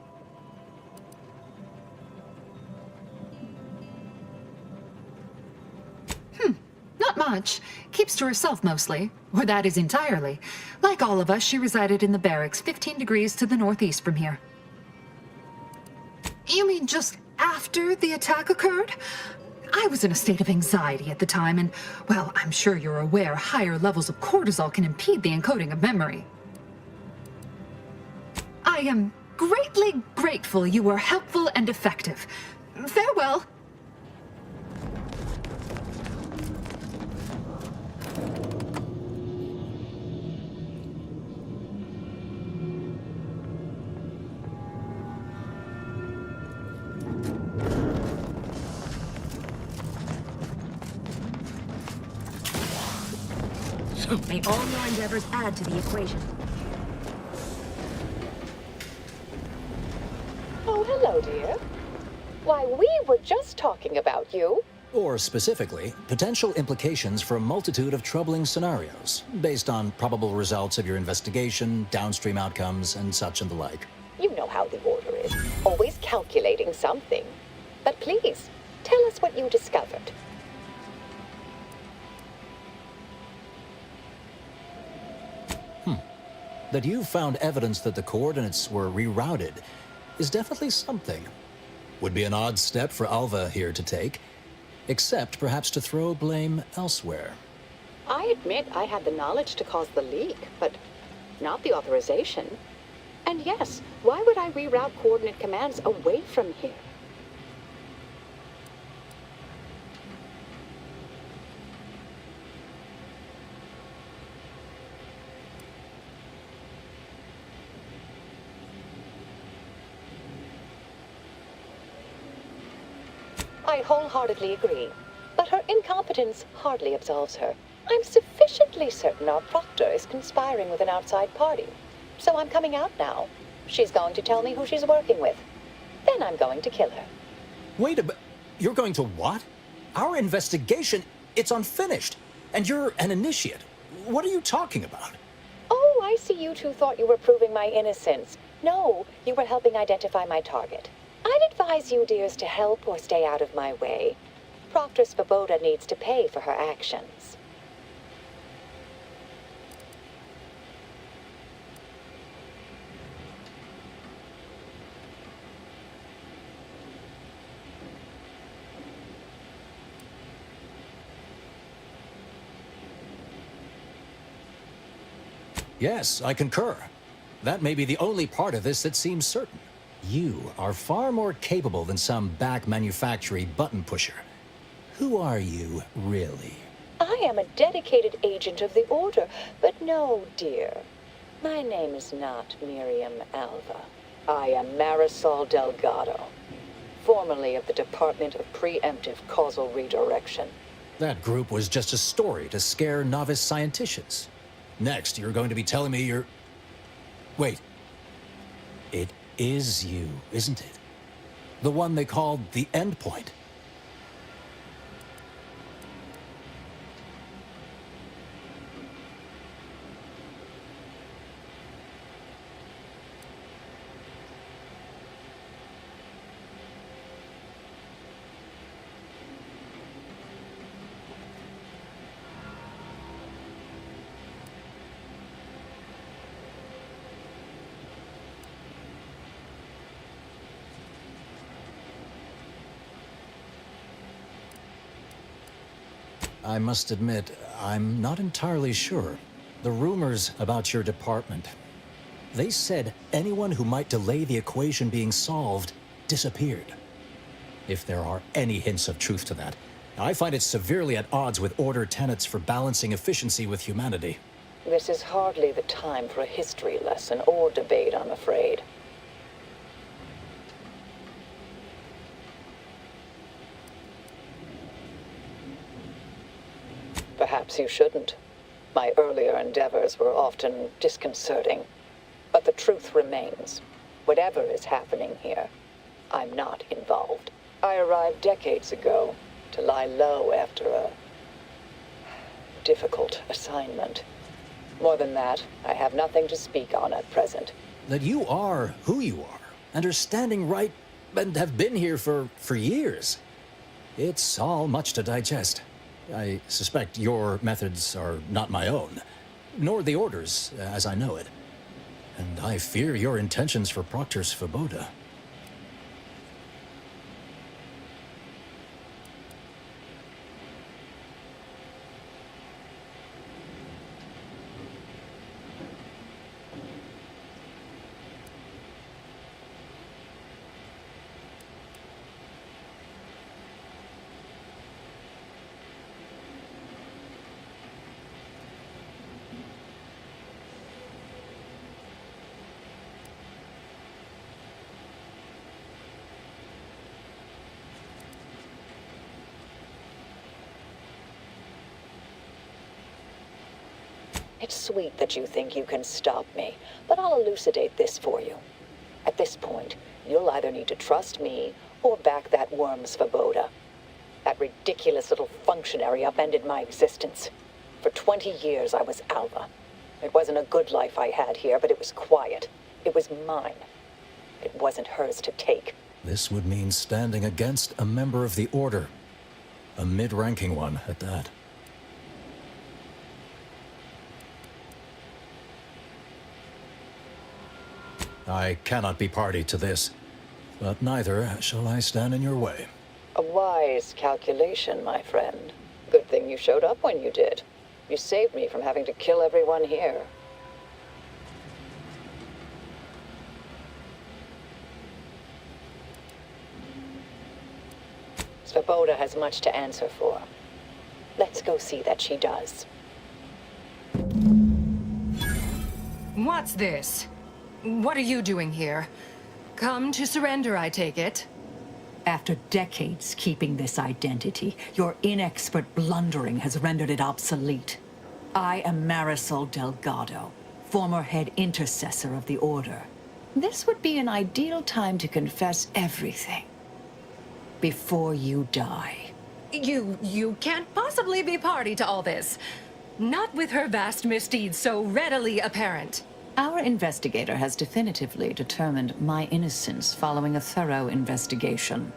Not much. Keeps to herself mostly. Or that is entirely. Like all of us, she resided in the barracks 15 degrees to the northeast from here. You mean just after the attack occurred? I was in a state of anxiety at the time, and, well, I'm sure you're aware higher levels of cortisol can impede the encoding of memory. I am greatly grateful you were helpful and effective. Farewell. May all your endeavors add to the equation. Oh, hello, dear. Why, we were just talking about you. Or specifically, potential implications for a multitude of troubling scenarios, based on probable results of your investigation, downstream outcomes, and such and the like. You know how the Order is. Always calculating something. But please, tell us what you discovered. That you found evidence that the coordinates were rerouted is definitely something. Would be an odd step for Alva here to take, except perhaps to throw blame elsewhere. I admit I had the knowledge to cause the leak, but not the authorization. And yes, why would I reroute coordinate commands away from here? I wholeheartedly agree, but her incompetence hardly absolves her. I'm sufficiently certain our proctor is conspiring with an outside party, so I'm coming out now. She's going to tell me who she's working with. Then I'm going to kill her. Wait a minute. You're going to what? Our investigation, it's unfinished. And you're an initiate. What are you talking about? Oh, I see you two thought you were proving my innocence. No, you were helping identify my target. I'd advise you dears to help or stay out of my way. Proctor Svoboda needs to pay for her actions. Yes, I concur. That may be the only part of this that seems certain. You are far more capable than some back manufacturing button pusher. Who are you, really? I am a dedicated agent of the Order, but no, dear. My name is not Miriam Alva. I am Marisol Delgado, formerly of the Department of Preemptive Causal Redirection. That group was just a story to scare novice scienticians. Next, you're going to be telling me you're... Wait. It is you, isn't it? The one they called the Endpoint. I must admit, I'm not entirely sure. The rumors about your department. They said anyone who might delay the equation being solved disappeared. If there are any hints of truth to that, I find it severely at odds with Order tenets for balancing efficiency with humanity. This is hardly the time for a history lesson or debate, I'm afraid. Perhaps you shouldn't. My earlier endeavors were often disconcerting. But the truth remains. Whatever is happening here, I'm not involved. I arrived decades ago to lie low after a difficult assignment. More than that, I have nothing to speak on at present. That you are who you are, and are standing right, and have been here for years. It's all much to digest. I suspect your methods are not my own, nor the Order's, as I know it. And I fear your intentions for Proctor Svoboda. It's sweet that you think you can stop me, but I'll elucidate this for you. At this point, you'll either need to trust me or back that worm Svoboda. That ridiculous little functionary upended my existence. For 20 years, I was Alva. It wasn't a good life I had here, but it was quiet. It was mine. It wasn't hers to take. This would mean standing against a member of the Order. A mid-ranking one, at that. I cannot be party to this, but neither shall I stand in your way. A wise calculation, my friend. Good thing you showed up when you did. You saved me from having to kill everyone here. Svoboda has much to answer for. Let's go see that she does. What's this? What are you doing here? Come to surrender, I take it? After decades keeping this identity, your inexpert blundering has rendered it obsolete. I am Marisol Delgado, former head intercessor of the Order. This would be an ideal time to confess everything. Before you die. You can't possibly be party to all this. Not with her vast misdeeds so readily apparent. Our investigator has definitively determined my innocence following a thorough investigation.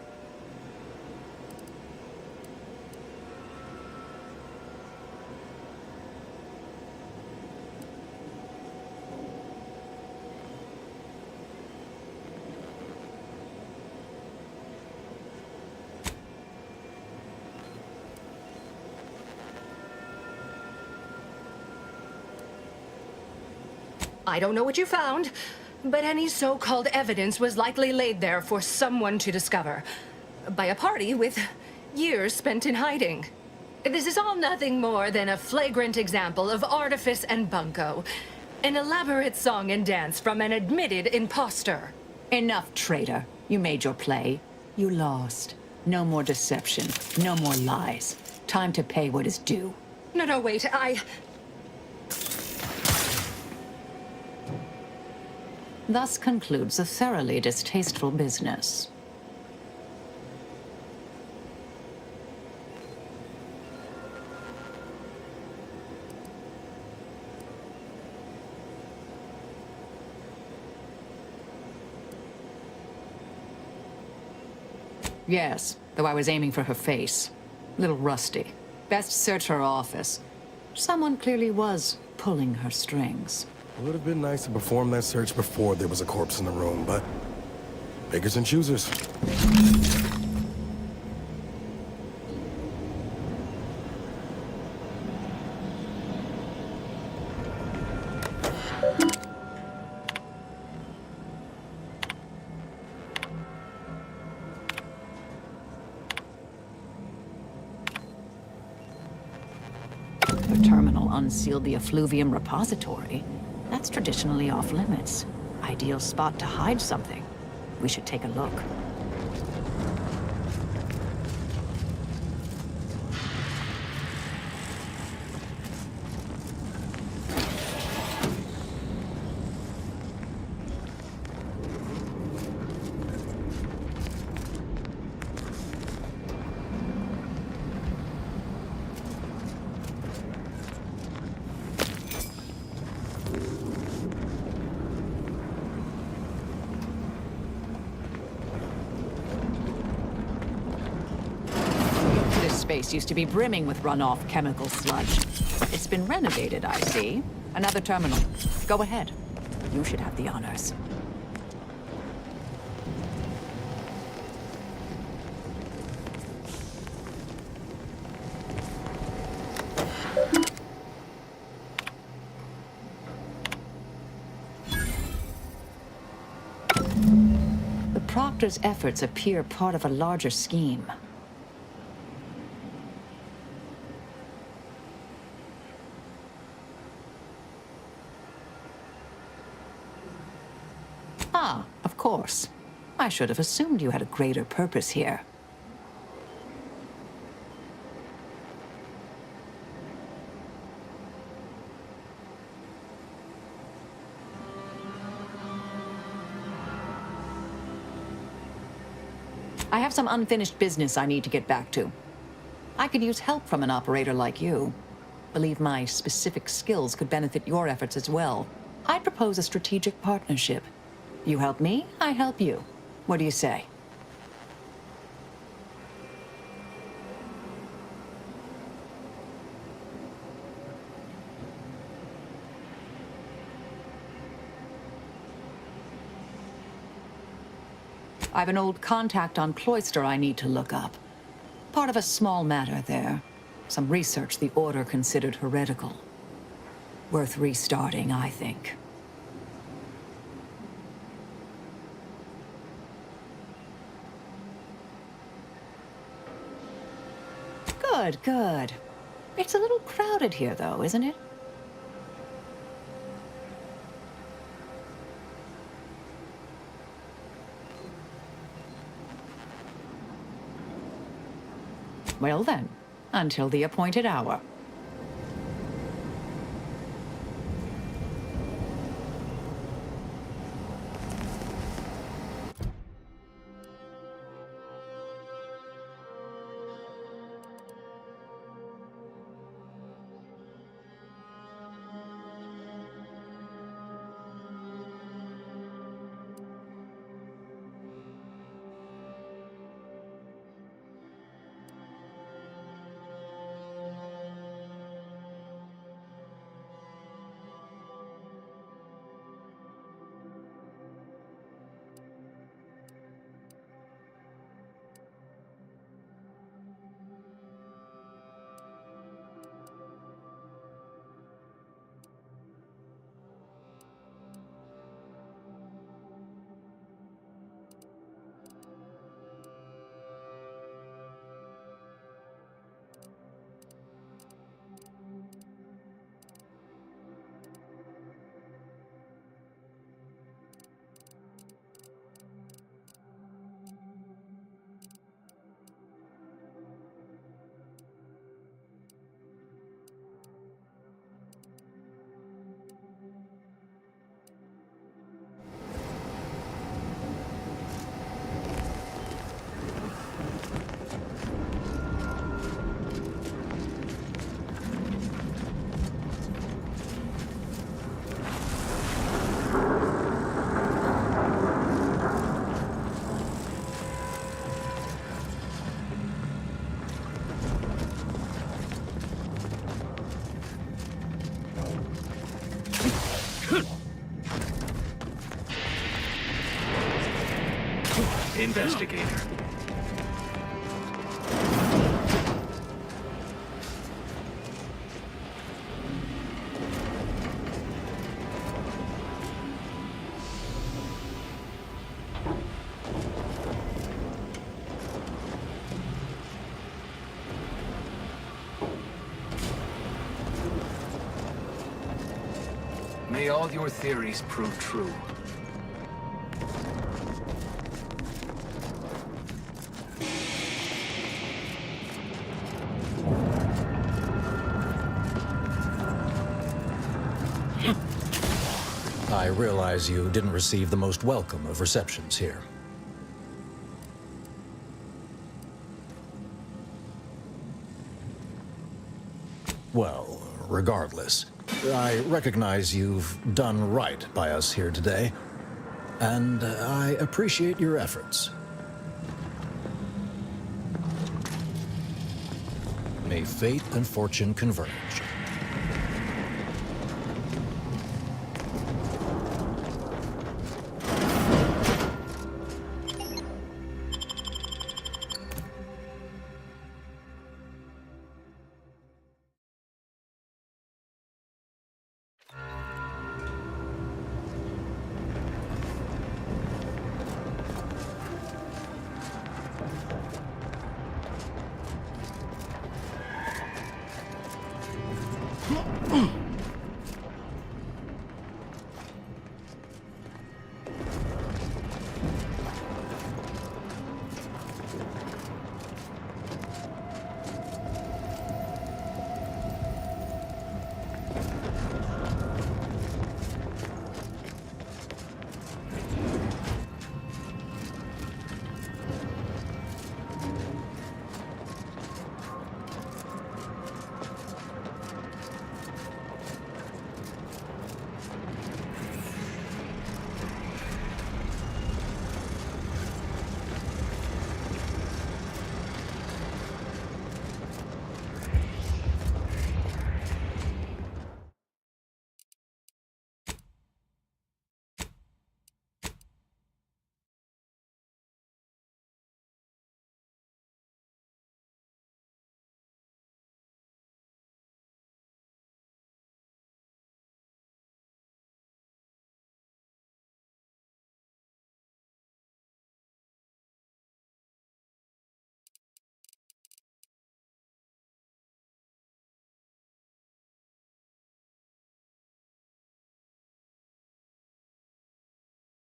I don't know what you found, but any so-called evidence was likely laid there for someone to discover. By a party with years spent in hiding. This is all nothing more than a flagrant example of artifice and bunco. An elaborate song and dance from an admitted imposter. Enough, traitor. You made your play. You lost. No more deception. No more lies. Time to pay what is due. No, wait, Thus concludes a thoroughly distasteful business. Yes, though I was aiming for her face. A little rusty. Best search her office. Someone clearly was pulling her strings. It would have been nice to perform that search before there was a corpse in the room, but beggars and choosers. The terminal unsealed the effluvium repository. That's traditionally off-limits. Ideal spot to hide something. We should take a look. Space used to be brimming with runoff chemical sludge. It's been renovated, I see. Another terminal. Go ahead. You should have the honors. The Proctor's efforts appear part of a larger scheme. Ah, of course. I should have assumed you had a greater purpose here. I have some unfinished business I need to get back to. I could use help from an operator like you. Believe my specific skills could benefit your efforts as well. I'd propose a strategic partnership. You help me, I help you. What do you say? I have an old contact on Cloister I need to look up. Part of a small matter there. Some research the Order considered heretical. Worth restarting, I think. Good, good. It's a little crowded here, though, isn't it? Well then, until the appointed hour. Investigator. May all your theories prove true. I realize you didn't receive the most welcome of receptions here. Well, regardless, I recognize you've done right by us here today, and I appreciate your efforts. May fate and fortune converge.